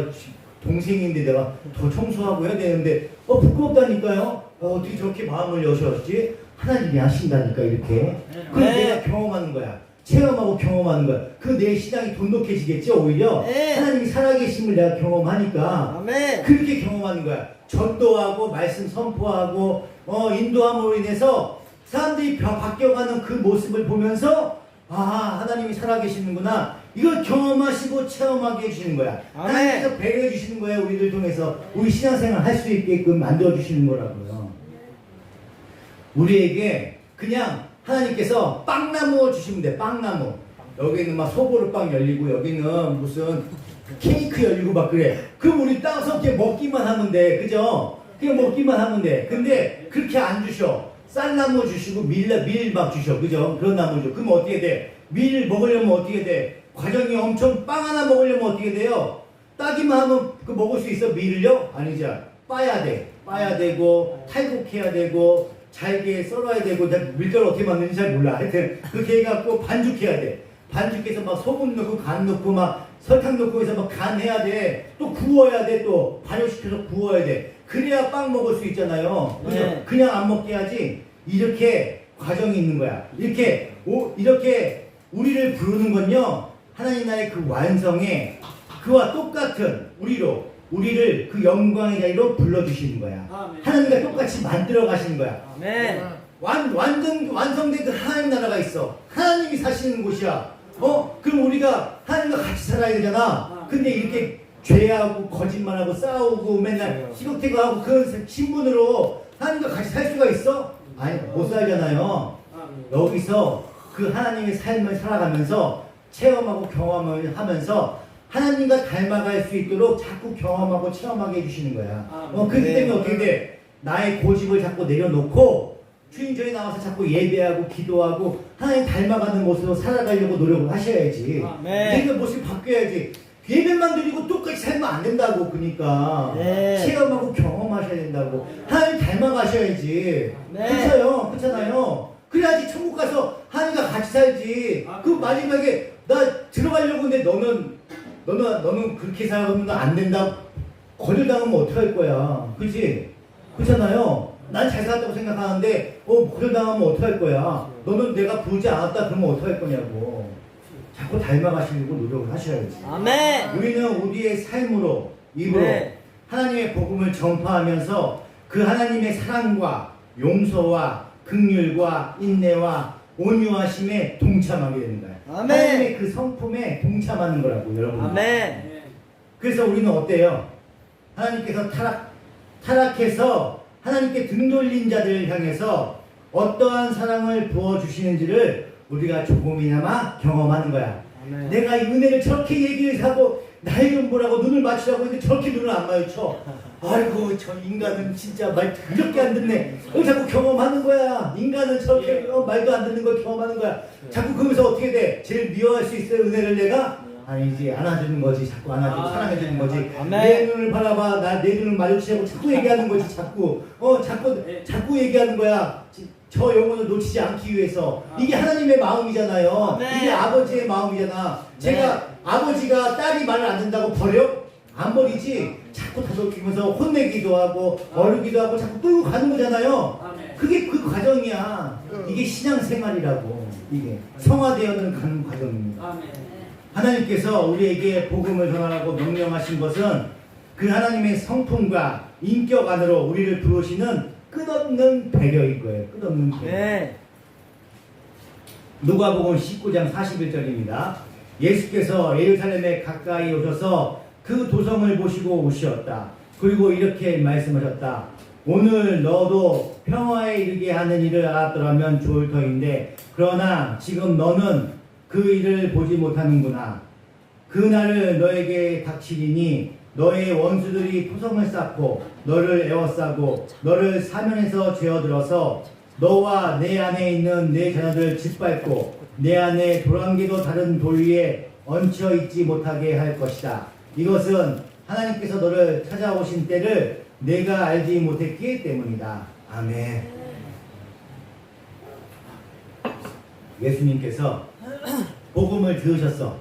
A: 동생인데 내가 더 청소하고 해야 되는데 부끄럽다니까요. 어떻게 저렇게 마음을 여셨지? 하나님이 하신다니까 이렇게. 그래서 내가 경험하는 거야. 체험하고 경험하는 거야. 그 내 신앙이 돈독해지겠죠 오히려.
B: 네.
A: 하나님이 살아계심을 내가 경험하니까.
B: 아멘.
A: 그렇게 경험하는 거야. 전도하고 말씀 선포하고 인도함으로 인해서 사람들이 바뀌어가는 그 모습을 보면서 하나님이 살아계시는구나. 이걸 경험하시고 체험하게 해주시는 거야.
B: 아멘.
A: 하나님께서 배려해 주시는 거예요. 우리들 통해서 우리 신앙생활 할 수 있게끔 만들어 주시는 거라고요. 우리에게 그냥 하나님께서 빵나무 주시면 돼. 빵나무. 여기는 막 소보루빵 열리고 여기는 무슨 케이크 열리고 막 그래. 그럼 우리 따서 그냥 먹기만 하면 돼. 그죠? 그냥 먹기만 하면 돼. 근데 그렇게 안 주셔. 쌀나무 주시고 밀 막 주셔. 그죠? 그런 나무 줘. 그럼 어떻게 돼? 밀 먹으려면 어떻게 돼? 과정이 엄청 빵 하나 먹으려면 어떻게 돼요? 따기만 하면 그 먹을 수 있어? 밀을요? 아니죠. 빠야 돼. 빠야 되고 탈곡해야 되고 잘게 썰어야 되고 밀가루 어떻게 만드는지 잘 몰라. 하여튼 그렇게 해갖고 반죽해야 돼. 반죽해서 막 소금 넣고 간 넣고 막 설탕 넣고 해서 막 간해야 돼. 또 구워야 돼. 또 발효시켜서 구워야 돼. 그래야 빵 먹을 수 있잖아요. 그죠?
B: 네.
A: 그냥 안 먹게 하지. 이렇게 과정이 있는 거야. 이렇게 우리를 부르는 건요. 하나님 나라의 그 완성에 그와 똑같은 우리를 그 영광의 자리로 불러주시는 거야.
C: 아멘.
A: 하나님과 똑같이 만들어 가시는 거야.
B: 아멘.
A: 완전 완성된 그 하나님 나라가 있어. 하나님이 사시는 곳이야. 그럼 우리가 하나님과 같이 살아야 되잖아. 근데 이렇게 죄하고 거짓말하고 싸우고 맨날 시국태고하고 그런 신분으로 하나님과 같이 살 수가 있어? 아니, 못 살잖아요. 여기서 그 하나님의 삶을 살아가면서 체험하고 경험을 하면서 하나님과 닮아갈 수 있도록 자꾸 경험하고 체험하게 해주시는 거야. 그렇기 때문에 어떻게 돼? 나의 고집을 자꾸 내려놓고 주인전에 나와서 자꾸 예배하고 기도하고 하나님 닮아가는 모습으로 살아가려고 노력을 하셔야지. 내가 모습이 바뀌어야지. 예배만 드리고 똑같이 살면 안 된다고. 그러니까 체험하고 경험하셔야 된다고. 하나님 닮아가셔야지. 그렇잖아요. 그래야지 천국 가서 하나님과 같이 살지. 그 마지막에 나 들어가려고 했는데 너는 그렇게 살아가면 안 된다. 거절당하면 어떡할 거야. 그치? 그렇잖아요. 난 잘 살았다고 생각하는데 거절당하면 어떡할 거야. 너는 내가 부르지 않았다 그러면 어떡할 거냐고. 자꾸 닮아가시려고 노력을 하셔야지.
B: 아멘.
A: 우리는 우리의 삶으로 입으로 하나님의 복음을 전파하면서 그 하나님의 사랑과 용서와 긍휼과 인내와 온유하심에 동참하게 되는 거야.
B: 아멘.
A: 하나님의 그 성품에 동참하는 거라고 여러분.
B: 아멘.
A: 그래서 우리는 어때요? 하나님께서 타락해서 하나님께 등 돌린 자들을 향해서 어떠한 사랑을 부어주시는지를 우리가 조금이나마 경험하는 거야.
B: 아멘.
A: 내가 이 은혜를 저렇게 얘기를 하고 나이 좀 보라고 눈을 맞추라고 했는데 저렇게 눈을 안 마주쳐. 아이고 저 인간은 진짜 말 그렇게 안 듣네. 자꾸 경험하는 거야. 인간은 저렇게 말도 안 듣는 걸 경험하는 거야. 자꾸 그러면서 어떻게 돼? 제일 미워할 수 있어요 은혜를 내가? 아니지, 안아주는 거지. 자꾸 안아주고 사랑해주는 거지.
B: 아멘.
A: 내 눈을 바라봐. 내 눈을 마주치고 자꾸 얘기하는 거지. 자꾸 얘기하는 거야. 저 영혼을 놓치지 않기 위해서. 이게 하나님의 마음이잖아요.
B: 아멘.
A: 이게 아버지의 마음이잖아. 제가 아버지가 딸이 말을 안 듣는다고 버려? 안 버리지. 자꾸 다독이면서 혼내기도 하고 어르기도 하고 자꾸 끌고 가는 거잖아요. 그게 그 과정이야. 이게 신앙생활이라고. 이게 성화되어는 가는 과정입니다. 하나님께서 우리에게 복음을 전하라고 명령하신 것은 그 하나님의 성품과 인격 안으로 우리를 부르시는 끝없는 배려인 거예요. 끝없는 배려.
B: 네.
A: 누가복음 19장 41절입니다. 예수께서 예루살렘에 가까이 오셔서 그 도성을 보시고 오셨다. 그리고 이렇게 말씀하셨다. 오늘 너도 평화에 이르게 하는 일을 알았더라면 좋을 터인데 그러나 지금 너는 그 일을 보지 못하는구나. 그날을 너에게 닥치리니 너의 원수들이 토성을 쌓고 너를 에워싸고 너를 사면에서 죄어들어서 너와 내 안에 있는 내 자녀들 짓밟고 내 안에 돌한개도 다른 돌 위에 얹혀 있지 못하게 할 것이다. 이것은 하나님께서 너를 찾아오신 때를 내가 알지 못했기 때문이다. 아멘. 예수님께서 복음을 들으셨어.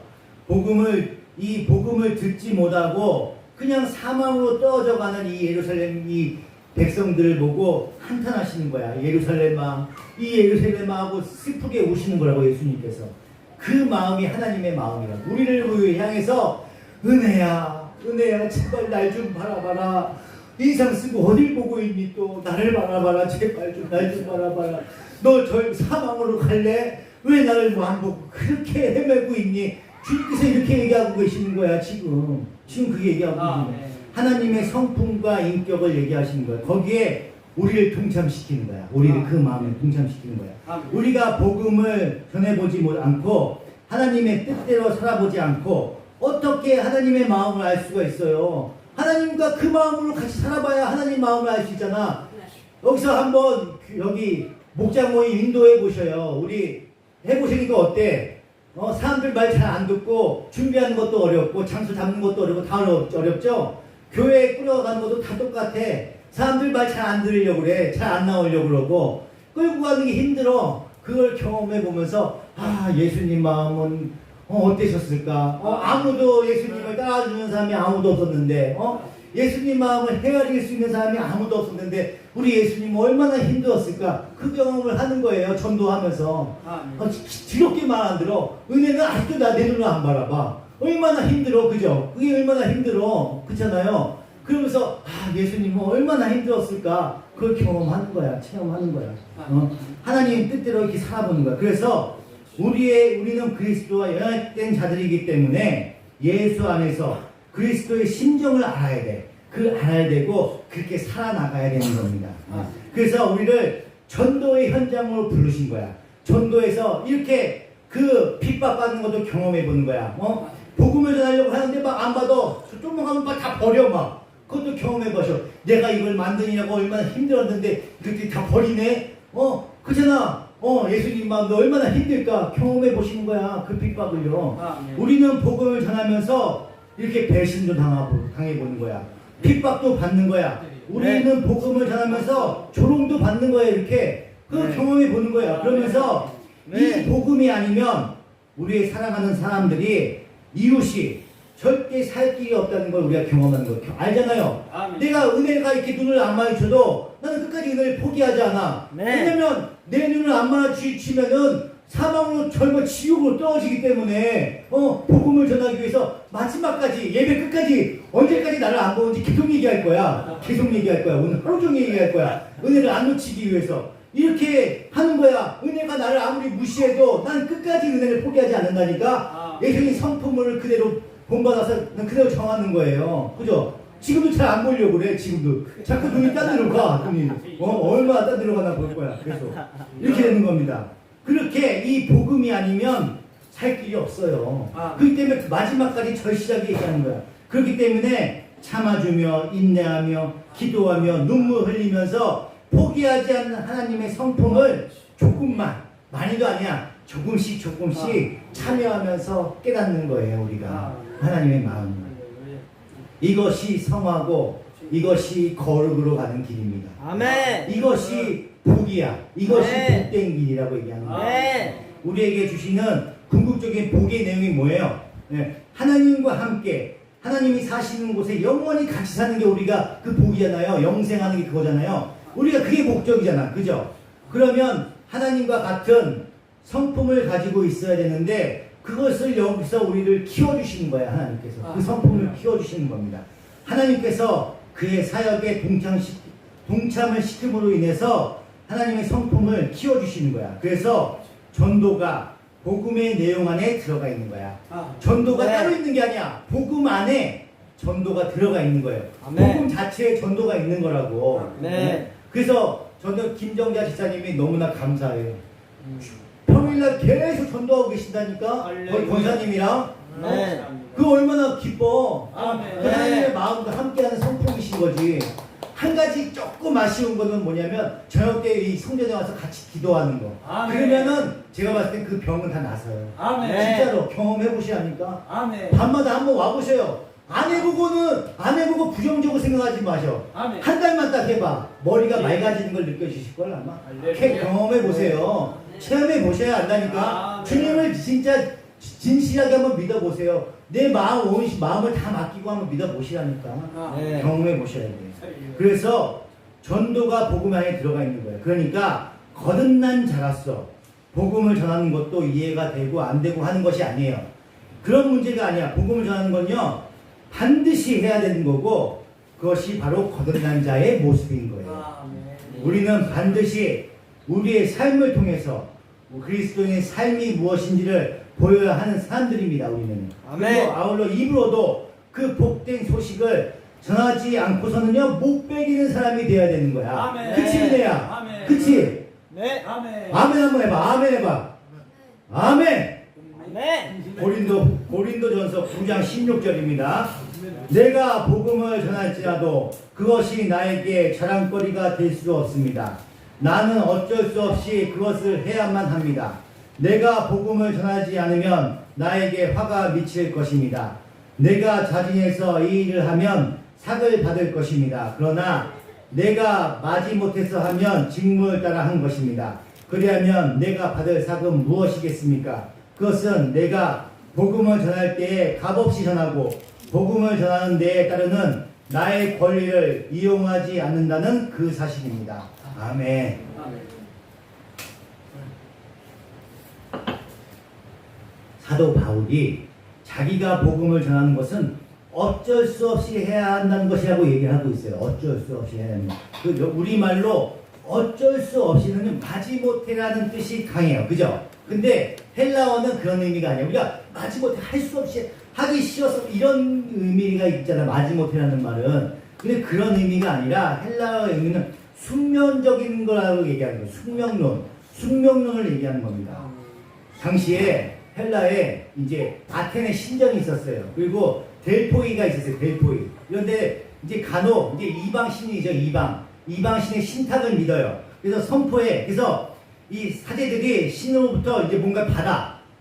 A: 이 복음을 듣지 못하고 그냥 사망으로 떨어져가는 이 예루살렘 이 백성들을 보고 한탄하시는 거야. 예루살렘아, 이 예루살렘아 하고 슬프게 우시는 거라고 예수님께서. 그 마음이 하나님의 마음이라고. 우리를 향해서 은혜야 제발 날 좀 바라봐라. 인상 쓰고 어딜 보고 있니 또. 나를 바라봐라. 제발 좀 날 좀 바라봐라. 너 저 사망으로 갈래? 왜 나를 뭐 안 보고 그렇게 헤매고 있니? 주님께서 이렇게 얘기하고 계시는 거야. 지금 그게 얘기하고 계시는 거야. 하나님의 성품과 인격을 얘기하시는 거야. 거기에 우리를 동참시키는 거야. 우리를 그 마음에 동참시키는 거야. 우리가 복음을 전해보지 않고 하나님의 뜻대로 살아보지 않고 어떻게 하나님의 마음을 알 수가 있어요? 하나님과 그 마음으로 같이 살아봐야 하나님 마음을 알 수 있잖아. 여기서 한번 여기 목장 모임 인도해 보셔요. 우리 해보시니까 어때? 사람들 말 잘 안 듣고 준비하는 것도 어렵고 장소 잡는 것도 어렵고 다 어렵죠? 교회에 끌어가는 것도 다 똑같아. 사람들 말 잘 안 들으려고 그래. 잘 안 나오려고 그러고 끌고 가는 게 힘들어. 그걸 경험해 보면서 예수님 마음은 어떠셨을까? 아무도 예수님을 따라주는 사람이 아무도 없었는데 예수님 마음을 헤아릴 수 있는 사람이 아무도 없었는데 우리 예수님 얼마나 힘들었을까? 그 경험을 하는 거예요. 전도하면서. 지럽게 말 안 들어. 은혜는 아직도 내 눈을 안 바라봐. 얼마나 힘들어. 그죠? 그게 얼마나 힘들어. 그렇잖아요. 그러면서 예수님은 얼마나 힘들었을까? 그걸 경험하는 거야. 체험하는 거야. 하나님 뜻대로 이렇게 살아보는 거야. 그래서 우리는 그리스도와 연합된 자들이기 때문에 예수 안에서 그리스도의 심정을 알아야 돼. 그걸 알아야 되고 그렇게 살아나가야 되는 겁니다. 그래서 우리를 전도의 현장으로 부르신 거야. 전도에서 이렇게 그 핍박받는 것도 경험해 보는 거야. 복음을 전하려고 하는데 막 안 받아. 조금만 가면 막 다 버려 막. 그것도 경험해 보셔. 내가 이걸 만드느냐고 얼마나 힘들었는데 이렇게 다 버리네. 그잖아. 예수님 마음도 얼마나 힘들까 경험해 보시는 거야. 그 핍박을요. 우리는 복음을 전하면서 이렇게 배신도 당해보는 거야. 핍박도 받는 거야. 우리는 복음을 전하면서 조롱도 받는 거야. 이렇게 그걸 경험해 보는 거야. 그러면서 이 복음이 아니면 우리의 사랑하는 사람들이 이웃이 절대 살 길이 없다는 걸 우리가 경험하는 거 알잖아요. 내가 은혜가 이렇게 눈을 안 마주쳐도 나는 끝까지 은혜를 포기하지 않아. 왜냐면 내 눈을 안 마주치면은 사망으로 젊어 지옥으로 떨어지기 때문에 복음을 전하기 위해서 마지막까지 예배 끝까지 언제까지 나를 안 보는지 계속 얘기할 거야. 오늘 하루 종일 얘기할 거야. 은혜를 안 놓치기 위해서 이렇게 하는 거야. 은혜가 나를 아무리 무시해도 난 끝까지 은혜를 포기하지 않는다니까. 예수님 성품을 그대로 본받아서 그대로 정하는 거예요. 그죠? 지금도 잘 안 보려고 그래. 지금도 자꾸 눈이 딴 데로 가. 눈이 얼마나 딴 데로 가나 볼 거야. 계속 이렇게 되는 겁니다. 그렇게 이 복음이 아니면 살 길이 없어요. 그렇기 때문에 마지막까지 절실하게 얘기하는 거야. 그렇기 때문에 참아주며 인내하며 기도하며 눈물 흘리면서 포기하지 않는 하나님의 성품을 조금만, 많이도 아니야, 조금씩 참여하면서 깨닫는 거예요. 우리가 하나님의 마음. 이것이 성하고 이것이 거룩으로 가는 길입니다.
B: 아멘.
A: 이것이 복이야. 이것이
B: 네.
A: 복된 길이라고 얘기하는 거예요.
B: 네.
A: 우리에게 주시는 궁극적인 복의 내용이 뭐예요? 네. 하나님과 함께 하나님이 사시는 곳에 영원히 같이 사는 게 우리가 그 복이잖아요. 영생하는 게 그거잖아요. 우리가 그게 목적이잖아. 그죠? 그러면 하나님과 같은 성품을 가지고 있어야 되는데 그것을 여기서 우리를 키워주시는 거야. 하나님께서 그 성품을 키워주시는 겁니다. 하나님께서 그의 사역에 동참을 시킴으로 인해서 하나님의 성품을 키워주시는 거야. 그래서 전도가 복음의 내용 안에 들어가 있는 거야. 전도가
B: 네.
A: 따로 있는 게 아니야. 복음 안에 전도가 들어가 있는 거예요.
B: 아멘.
A: 복음 자체에 전도가 있는 거라고.
B: 네.
A: 그래서 저는 김정자 지사님이 너무나 감사해요. 평일날 계속 전도하고 계신다니까. 거기 권사님이랑.
B: 네.
A: 그 얼마나 기뻐.
C: 아멘.
A: 그 하나님의 마음과 함께하는 성품이신 거지. 한 가지 조금 아쉬운 거는 뭐냐면 저녁 때 이 성전에 와서 같이 기도하는 거.
C: 아멘.
A: 그러면은 제가 봤을 때 그 병은 다 나서요.
C: 아멘.
B: 네.
A: 진짜로 경험해 보시라니까.
C: 아멘.
A: 밤마다 한번 와보세요. 안 해보고 부정적으로 생각하지 마셔.
C: 아멘.
A: 한 달만 딱 해봐. 머리가
C: 네.
A: 맑아지는 걸 느껴지실 걸 아마.
C: 할렐루야.
A: 경험해 보세요. 체험해 보셔야 안다니까.
C: 아, 네.
A: 주님을 진짜 진실하게 한번 믿어보세요. 내 마음을 다 맡기고 한번 믿어보시라니까.
B: 네.
A: 경험해 보셔야 돼요. 그래서 전도가 복음 안에 들어가 있는 거예요. 그러니까 거듭난 자로서 복음을 전하는 것도 이해가 되고 안 되고 하는 것이 아니에요. 그런 문제가 아니야. 복음을 전하는 건요 반드시 해야 되는 거고 그것이 바로 거듭난 자의 모습인 거예요. 우리는 반드시 우리의 삶을 통해서 그리스도인의 삶이 무엇인지를 보여야 하는 사람들입니다. 우리는.
B: 아멘.
A: 그리고 아울러 입으로도 그 복된 소식을 전하지 않고서는요 못 베기는 사람이 되어야 되는 거야.
C: 아멘.
A: 그치 은혜야?
C: 아멘.
A: 그치?
B: 네.
C: 아멘.
A: 아멘 한번 해봐. 아멘 해봐. 아멘.
B: 네.
A: 고린도전서 9장 16절입니다. 내가 복음을 전할지라도 그것이 나에게 자랑거리가 될 수 없습니다. 나는 어쩔 수 없이 그것을 해야만 합니다. 내가 복음을 전하지 않으면 나에게 화가 미칠 것입니다. 내가 자진해서 이 일을 하면 상을 받을 것입니다. 그러나 내가 마지못해서 하면 직무를 따라 한 것입니다. 그리하면 내가 받을 상은 무엇이겠습니까? 그것은 내가 복음을 전할 때에 값없이 전하고 복음을 전하는 데에 따르는 나의 권리를 이용하지 않는다는 그 사실입니다. 아멘. 사도 바울이 자기가 복음을 전하는 것은 어쩔 수 없이 해야 한다는 것이라고 얘기를 하고 있어요. 어쩔 수 없이 해야 한다. 그 우리말로 어쩔 수 없이는 마지못해라는 뜻이 강해요. 그죠? 근데 헬라어는 그런 의미가 아니에요. 우리가 마지못해 할 수 없이 하기 싫어서 이런 의미가 있잖아. 마지못해라는 말은. 근데 그런 의미가 아니라 헬라어 의미는 숙명적인 거라고 얘기하는 거예요. 숙명론을 얘기하는 겁니다. 당시에 헬라에 이제 아테네 신전이 있었어요. 그리고 델포이가 있었어요. 델포이. 그런데 이제 간혹 이제 이방신이죠. 이방신의 신탁을 믿어요. 그래서 선포해. 그래서 이 사제들이 신으로부터 이제 뭔가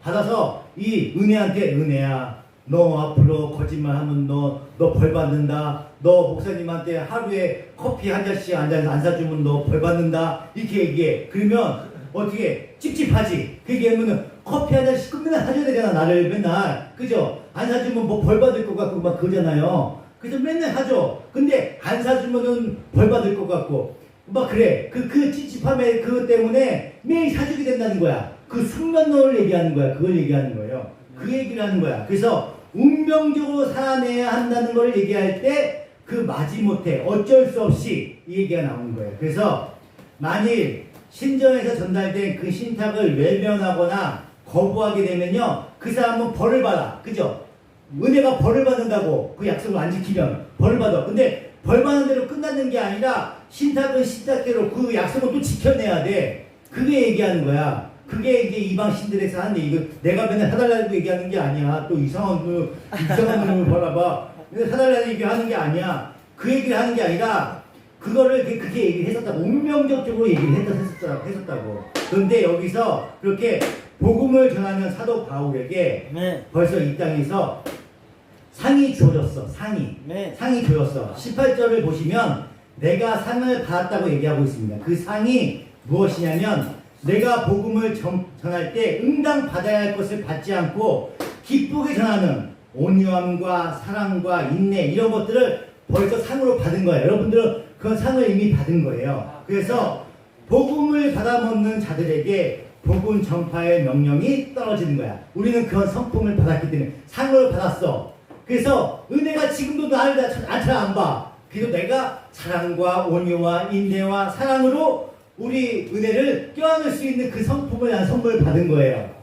A: 받아서 이 은혜야, 너 앞으로 거짓말하면 너 벌 받는다. 너 목사님한테 하루에 커피 한 잔씩 안 사주면 너 벌 받는다. 이렇게 얘기해. 그러면 어떻게 찝찝하지? 그 얘기하면은 커피 한 잔씩 맨날 사줘야 되잖아. 나를 맨날. 그죠? 안 사주면 뭐 벌 받을 것 같고 막 그러잖아요. 그래서 맨날 사줘. 근데 안 사주면은 벌 받을 것 같고 막 그래. 그 찝찝함에 그것 때문에 매일 사주게 된다는 거야. 그 숙면론을 얘기하는 거야. 그걸 얘기하는 거예요. 그 얘기를 하는 거야. 그래서 운명적으로 살아내야 한다는 걸 얘기할 때 그 마지못해 어쩔 수 없이 이 얘기가 나오는 거예요. 그래서 만일 신전에서 전달된 그 신탁을 외면하거나 거부하게 되면요 그 사람은 벌을 받아. 그죠? 은혜가 벌을 받는다고. 그 약속을 안 지키면 벌을 받아. 근데 벌 받는 대로 끝나는 게 아니라 신탁은 신탁대로 그 약속을 또 지켜내야 돼. 그게 얘기하는 거야. 그게 이제 이방신들에서 하는 얘기. 이거 내가 맨날 사달라고 얘기하는 게 아니야. 또 이상한 놈을 바라봐. 사달라는 얘기 하는 게 아니야. 그 얘기를 하는 게 아니라 그거를 그렇게 얘기를 했었다고. 운명적으로 얘기를 했었다고. 그런데 여기서 그렇게 복음을 전하는 사도 바울에게
B: 네.
A: 벌써 이 땅에서 상이 주어졌어. 상이.
B: 네.
A: 상이 주어졌어. 18절을 보시면 내가 상을 받았다고 얘기하고 있습니다. 그 상이 무엇이냐면 내가 복음을 전할 때 응당 받아야 할 것을 받지 않고 기쁘게 전하는 온유함과 사랑과 인내 이런 것들을 벌써 상으로 받은 거예요. 여러분들은 그 상을 이미 받은 거예요. 그래서 복음을 받아먹는 자들에게 복음 전파의 명령이 떨어지는 거야. 우리는 그런 성품을 받았기 때문에 상을 받았어. 그래서 은혜가 지금도 나를 나타나 안 봐. 그래서 내가 사랑과 온유와 인내와 사랑으로 우리 은혜를 껴안을 수 있는 그 성품을 난 선물을 받은 거예요.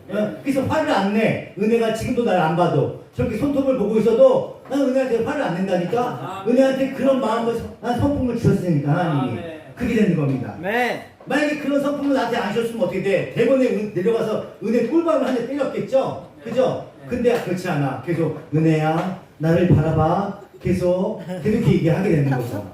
A: 그래서 화를 안 내. 은혜가 지금도 나를 안 봐도 저렇게 손톱을 보고 있어도 난 은혜한테 화를 안 낸다니까. 은혜한테 그런 마음을 난 성품을 주셨으니까 하나님이 그게 되는 겁니다.
B: 네.
A: 만약에 그런 성품을 나한테 안 주셨으면 어떻게 돼? 대본에 내려가서 은혜 꿀밤을 한 대 때렸겠죠? 그죠? 근데 그렇지 않아. 계속 은혜야 나를 바라봐. 계속 이렇게 얘기하게 되는 거죠.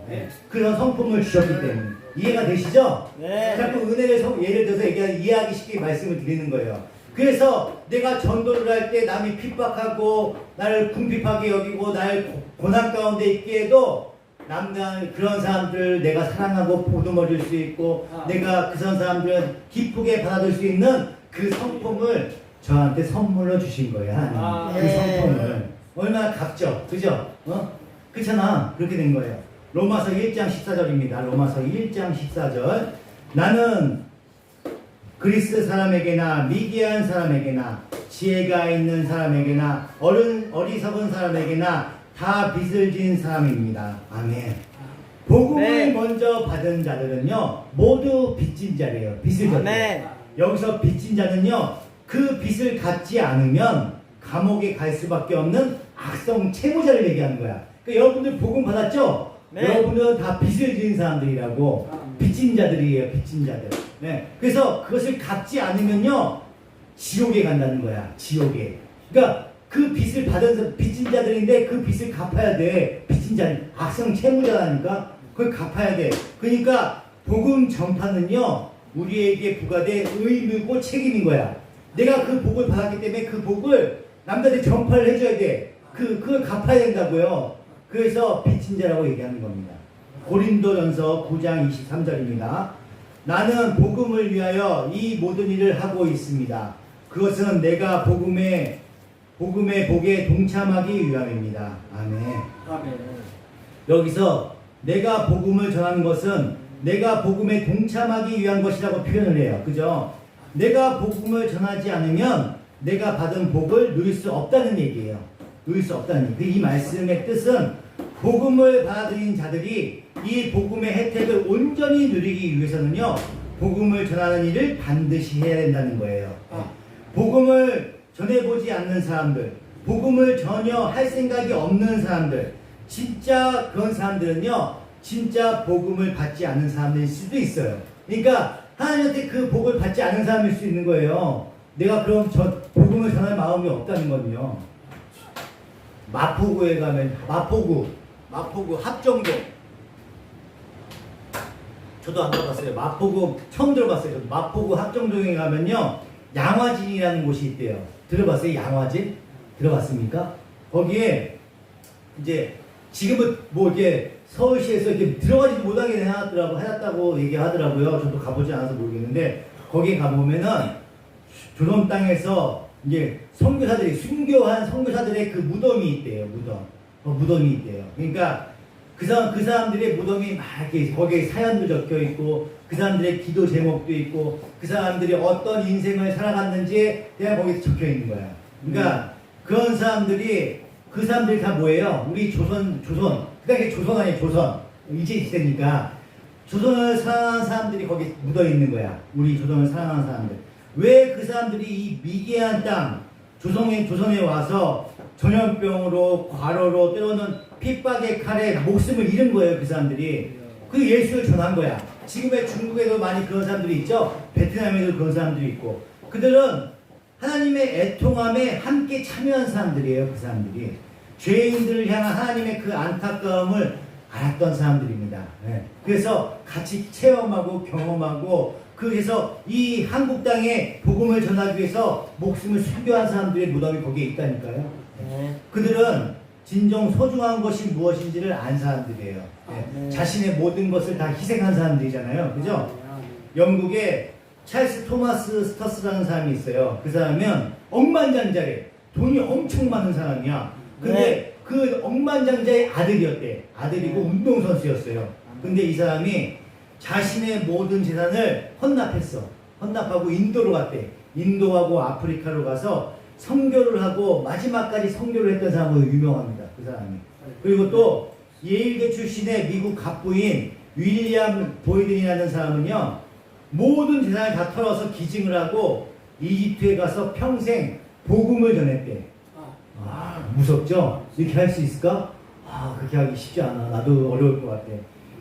A: 그런 성품을 주셨기 때문에 이해가 되시죠?
B: 네.
A: 자꾸 은혜를 예를 들어서 이해하기 쉽게 말씀을 드리는 거예요. 그래서 내가 전도를 할 때 남이 핍박하고 나를 궁핍하게 여기고 나를 고난 가운데 있게 해도 남들 그런 사람들 내가 사랑하고 보듬어줄 수 있고 내가 그런 사람들은 기쁘게 받아들일 수 있는 그 성품을 저한테 선물로 주신 거예요. 하나님. 그 성품을 얼마나 값져, 그죠? 그렇잖아. 그렇게 된 거예요. 로마서 1장 14절입니다. 로마서 1장 14절. 나는 그리스 사람에게나 미개한 사람에게나 지혜가 있는 사람에게나 어리석은 사람에게나 다 빚을 진 사람입니다. 아멘. 복음을
B: 네.
A: 먼저 받은 자들은요 모두 빚진 자래요. 빚을 졌대요.
B: 네.
A: 여기서 빚진 자는요 그 빚을 갚지 않으면 감옥에 갈 수밖에 없는 악성 채무자를 얘기하는 거야. 그러니까 여러분들 복음 받았죠?
B: 네.
A: 여러분들은 다 빚을 지은 사람들이라고. 빚진 자들이에요. 빚진 자들. 네. 그래서 그것을 갚지 않으면요 지옥에 간다는 거야. 지옥에. 그러니까 그 빚을 받은 빚진 자들인데 그 빚을 갚아야 돼. 빚진 자는 악성 채무자라니까 그걸 갚아야 돼. 그러니까 복음 전파는요 우리에게 부과된 의무고 책임인 거야. 내가 그 복을 받았기 때문에 그 복을 남들한테 전파를 해줘야 돼. 그걸 갚아야 된다고요. 그래서 빚진 자라고 얘기하는 겁니다. 고린도전서 9장 23절입니다. 나는 복음을 위하여 이 모든 일을 하고 있습니다. 그것은 내가 복음의 복에 동참하기 위함입니다. 아멘. 여기서 내가 복음을 전하는 것은 내가 복음에 동참하기 위한 것이라고 표현을 해요. 그죠? 내가 복음을 전하지 않으면 내가 받은 복을 누릴 수 없다는 얘기예요. 누릴 수 없다는 얘기. 이 말씀의 뜻은 복음을 받아들인 자들이 이 복음의 혜택을 온전히 누리기 위해서는요 복음을 전하는 일을 반드시 해야 된다는 거예요. 복음을 전해보지 않는 사람들, 복음을 전혀 할 생각이 없는 사람들, 진짜 그런 사람들은요 진짜 복음을 받지 않는 사람들일 수도 있어요. 그러니까 하나님한테 그 복을 받지 않는 사람일 수 있는 거예요. 내가 그럼 복음을 전할 마음이 없다는 건요. 마포구에 가면 마포구 합정동 저도 안 가봤어요. 마포구 처음 들어봤어요. 저도 마포구 합정동에 가면요 양화진이라는 곳이 있대요. 들어봤어요? 양화진? 들어봤습니까? 거기에 이제 지금은 뭐 이게 서울시에서 이렇게 들어가지도 못하게 해놨다고 얘기하더라고요. 저도 가보지 않아서 모르겠는데 거기에 가보면은 조선 땅에서 이제 선교사들이 순교한 선교사들의 그 무덤이 있대요. 무덤이 있대요. 그러니까 그 사람들의 무덤이 막 이렇게 거기에 사연도 적혀 있고 그 사람들의 기도 제목도 있고 그 사람들이 어떤 인생을 살아갔는지에 대한 거기에 적혀 있는 거야. 그러니까 그런 사람들이 그 사람들이 다 뭐예요? 우리 조선 그다음에 조선 아니에요. 조선 일제 시대니까 조선을 사랑하는 사람들이 거기 묻어 있는 거야. 우리 조선을 사랑하는 사람들. 왜 그 사람들이 이 미개한 땅 조선에 와서 전염병으로 과로로 때로는 핍박의 칼에 목숨을 잃은 거예요. 그 사람들이 그 예수를 전한 거야. 지금의 중국에도 많이 그런 사람들이 있죠. 베트남에도 그런 사람들이 있고 그들은 하나님의 애통함에 함께 참여한 사람들이에요. 그 사람들이 죄인들을 향한 하나님의 그 안타까움을 알았던 사람들입니다. 네. 그래서 같이 체험하고 경험하고 그래서 이 한국 땅에 복음을 전하기 위해서 목숨을 순교한 사람들의 무덤이 거기에 있다니까요.
B: 네.
A: 그들은 진정 소중한 것이 무엇인지를 안 사람들이에요. 네. 자신의 모든 것을 다 희생한 사람들이잖아요. 그죠? 영국에 찰스 토마스 스터스라는 사람이 있어요. 그 사람은 억만장자래. 돈이 엄청 많은 사람이야. 근데 그 억만장자의 아들이었대. 아들이고 운동선수였어요. 근데 이 사람이 자신의 모든 재산을 헌납했어. 헌납하고 인도로 갔대. 인도하고 아프리카로 가서 선교를 하고 마지막까지 선교를 했던 사람으로 유명합니다. 그 사람이. 그리고 또 예일대 출신의 미국 갑부인 윌리엄 보이든이라는 사람은요. 모든 재산을 다 털어서 기증을 하고 이집트에 가서 평생 복음을 전했대. 무섭죠? 이렇게 할 수 있을까? 그렇게 하기 쉽지 않아. 나도 어려울 것 같아.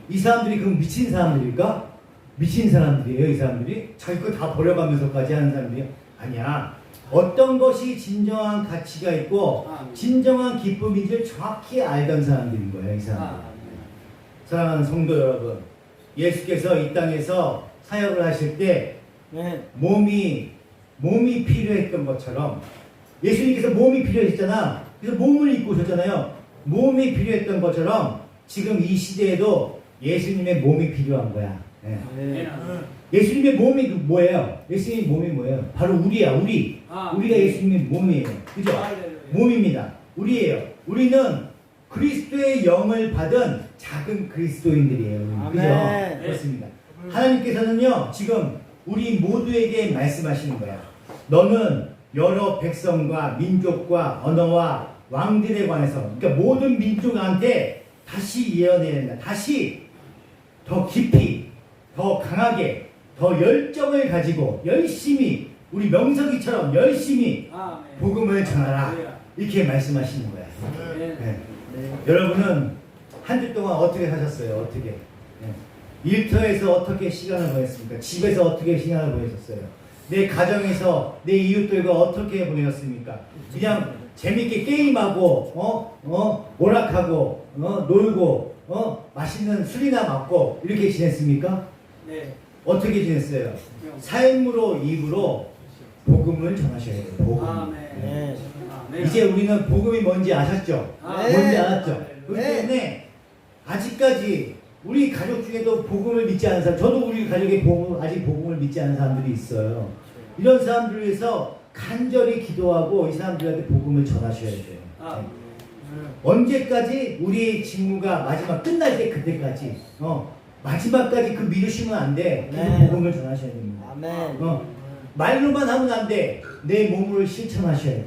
A: 이 사람들이 그럼 미친 사람들일까? 미친 사람들이에요, 이 사람들이? 자기 거 다 버려가면서까지 하는 사람들이야? 아니야. 어떤 것이 진정한 가치가 있고 진정한 기쁨인지를 정확히 알던 사람들인 거예요, 이 사람들. 사랑하는 성도 여러분, 예수께서 이 땅에서 사역을 하실 때 몸이 필요했던 것처럼 예수님께서 몸이 필요했잖아. 그래서 몸을 입고 오셨잖아요. 몸이 필요했던 것처럼 지금 이 시대에도 예수님의 몸이 필요한 거야. 예수님의 몸이 뭐예요? 예수님의 몸이 뭐예요? 바로 우리야, 우리. 우리가 예수님의 몸이에요. 그죠? 몸입니다. 우리예요. 우리는 그리스도의 영을 받은 작은 그리스도인들이에요. 그죠? 그렇습니다. 하나님께서는요, 지금 우리 모두에게 말씀하시는 거야. 너는 여러 백성과 민족과 언어와 왕들에 관해서, 그러니까 모든 민족한테 다시 예언해야 된다. 다시 더 깊이, 더 강하게, 더 열정을 가지고 열심히, 우리 명석이처럼 열심히 복음을 전하라. 이렇게 말씀하시는 거야. 네. 여러분은 한 주 동안 어떻게 사셨어요? 어떻게? 일터에서 어떻게 시간을 보냈습니까? 집에서 어떻게 시간을 보내셨어요? 내 가정에서 내 이웃들과 어떻게 보내셨습니까? 그냥 재밌게 게임하고 오락하고 놀고 맛있는 술이나 먹고 이렇게 지냈습니까?
C: 네.
A: 어떻게 지냈어요? 삶으로 입으로 복음을 전하셔야 돼요. 복음. 이제 우리는 복음이 뭔지 아셨죠? 뭔지 알았죠? 그렇기 때문에 아직까지 우리 가족 중에도 복음을 믿지 않는 사람, 저도 우리 가족에 아직 복음을 믿지 않는 사람들이 있어요. 이런 사람들을 위해서 간절히 기도하고 이 사람들한테 복음을 전하셔야 돼요. 언제까지 우리의 직무가 마지막 끝날 때 그때까지 마지막까지 그 믿으시면 안 돼. 계속 복음을 전하셔야 됩니다. 말로만 하면 안 돼. 내 몸으로 실천하셔야 돼요.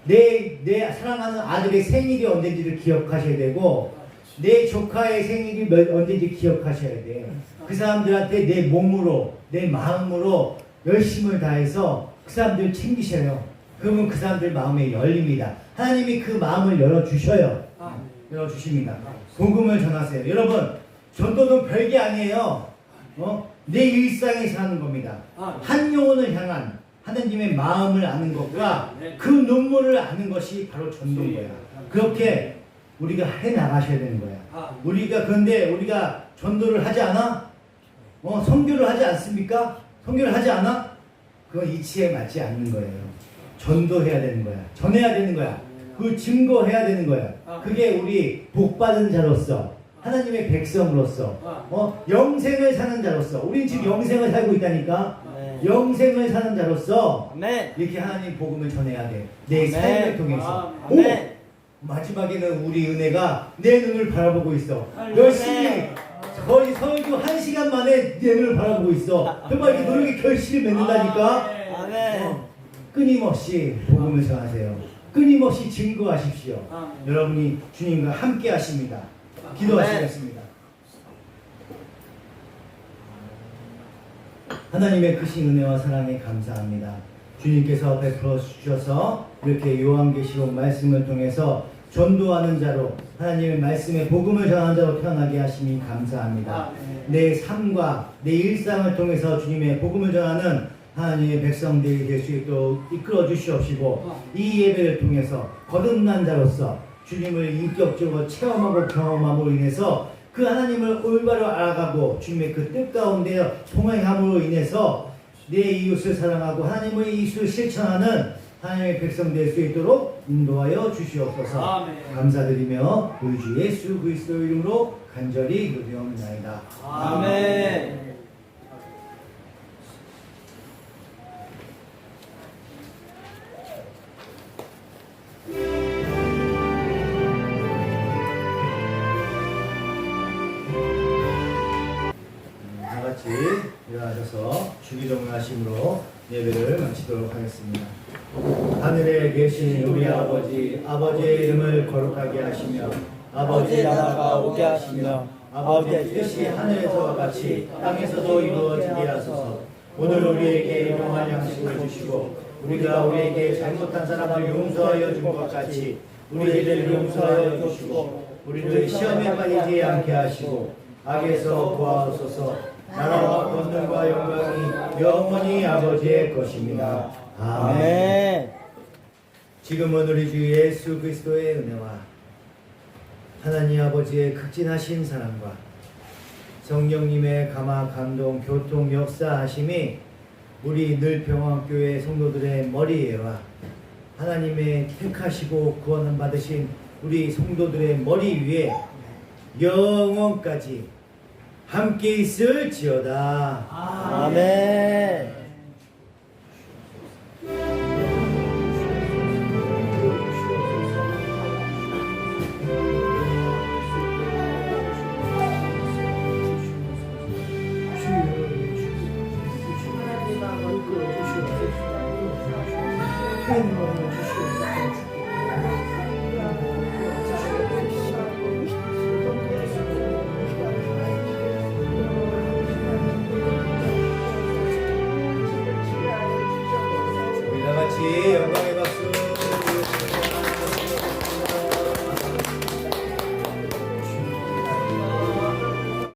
A: 내 사랑하는 아들의 생일이 언제인지를 기억하셔야 되고 내 조카의 생일이 언제인지 기억하셔야 돼요. 그 사람들한테 내 몸으로 내 마음으로 열심을 다해서 그 사람들 챙기셔요. 그러면 그 사람들 마음에 열립니다. 하나님이 그 마음을 열어주셔요. 열어주십니다. 복음을 전하세요. 여러분, 전도는 별게 아니에요. 내 일상에 사는 겁니다. 한 영혼을 향한 하나님의 마음을 아는 것과 그 눈물을 아는 것이 바로 전도인 거야. 그렇게 우리가 해나가셔야 되는 거야. 그런데 우리가 전도를 하지 않아? 선교를 하지 않습니까? 선교를 하지 않아? 그건 이치에 맞지 않는 거예요. 전도해야 되는 거야. 전해야 되는 거야. 그 증거해야 되는 거야. 그게 우리 복받은 자로서 하나님의 백성으로서 영생을 사는 자로서 우린 지금 영생을 살고 있다니까. 영생을 사는 자로서 이렇게 하나님 복음을 전해야 돼. 내 삶을 통해서. 마지막에는 우리 은혜가 내 눈을 바라보고 있어. 열심히 거의 설교 1시간 만에 내 눈을 바라보고 있어. 정말 이렇게 노력의 결실을 맺는다니까. 끊임없이 복음을 전하세요. 끊임없이 증거하십시오. 여러분이 주님과 함께 하십니다. 기도하시겠습니다. 하나님의 크신 은혜와 사랑에 감사합니다. 주님께서 베풀어 주셔서 이렇게 요한계시록 말씀을 통해서 전도하는 자로 하나님의 말씀에 복음을 전하는 자로 태어나게 하시니 감사합니다. 내 삶과 내 일상을 통해서 주님의 복음을 전하는 하나님의 백성들이 될 수 있도록 이끌어 주시옵시고 이 예배를 통해서 거듭난 자로서 주님을 인격적으로 체험하고 경험함으로 인해서 그 하나님을 올바로 알아가고 주님의 그 뜻 가운데 동행함으로 인해서 내 이웃을 사랑하고 하나님의 이웃을 실천하는 하나님의 백성 될 수 있도록 인도하여 주시옵소서.
B: 아멘.
A: 감사드리며 우리 주 예수 그리스도 이름으로 간절히 기도하옵나이다.
B: 아멘.
A: 다 같이 일어나셔서 주기도문 하심으로 예배를 마치도록 하겠습니다. 하늘에 계신 우리 아버지, 아버지의 이름을 거룩하게 하시며
B: 아버지의 나라가 오게 하시며
A: 아버지의 뜻이 하늘에서와 같이 땅에서도 이루어지게 하소서. 오늘 우리에게 일용할 양식을 주시고 우리가 우리에게 잘못한 사람을 용서하여 준 것 같이 우리를 용서하여 주시고 우리를 시험에 빠지지 않게 하시고 악에서 구하옵소서. 나라와 권능과 영광이 영원히 아버지의 것입니다. 아멘.
B: 아멘.
A: 지금은 우리 주 예수 그리스도의 은혜와 하나님 아버지의 극진하신 사랑과 성령님의 감화 감동 교통 역사하심이 우리 늘평안교회 성도들의 머리에와 하나님의 택하시고 구원 받으신 우리 성도들의 머리 위에 영원까지 함께 있을지어다.
B: 아멘.
A: 주여,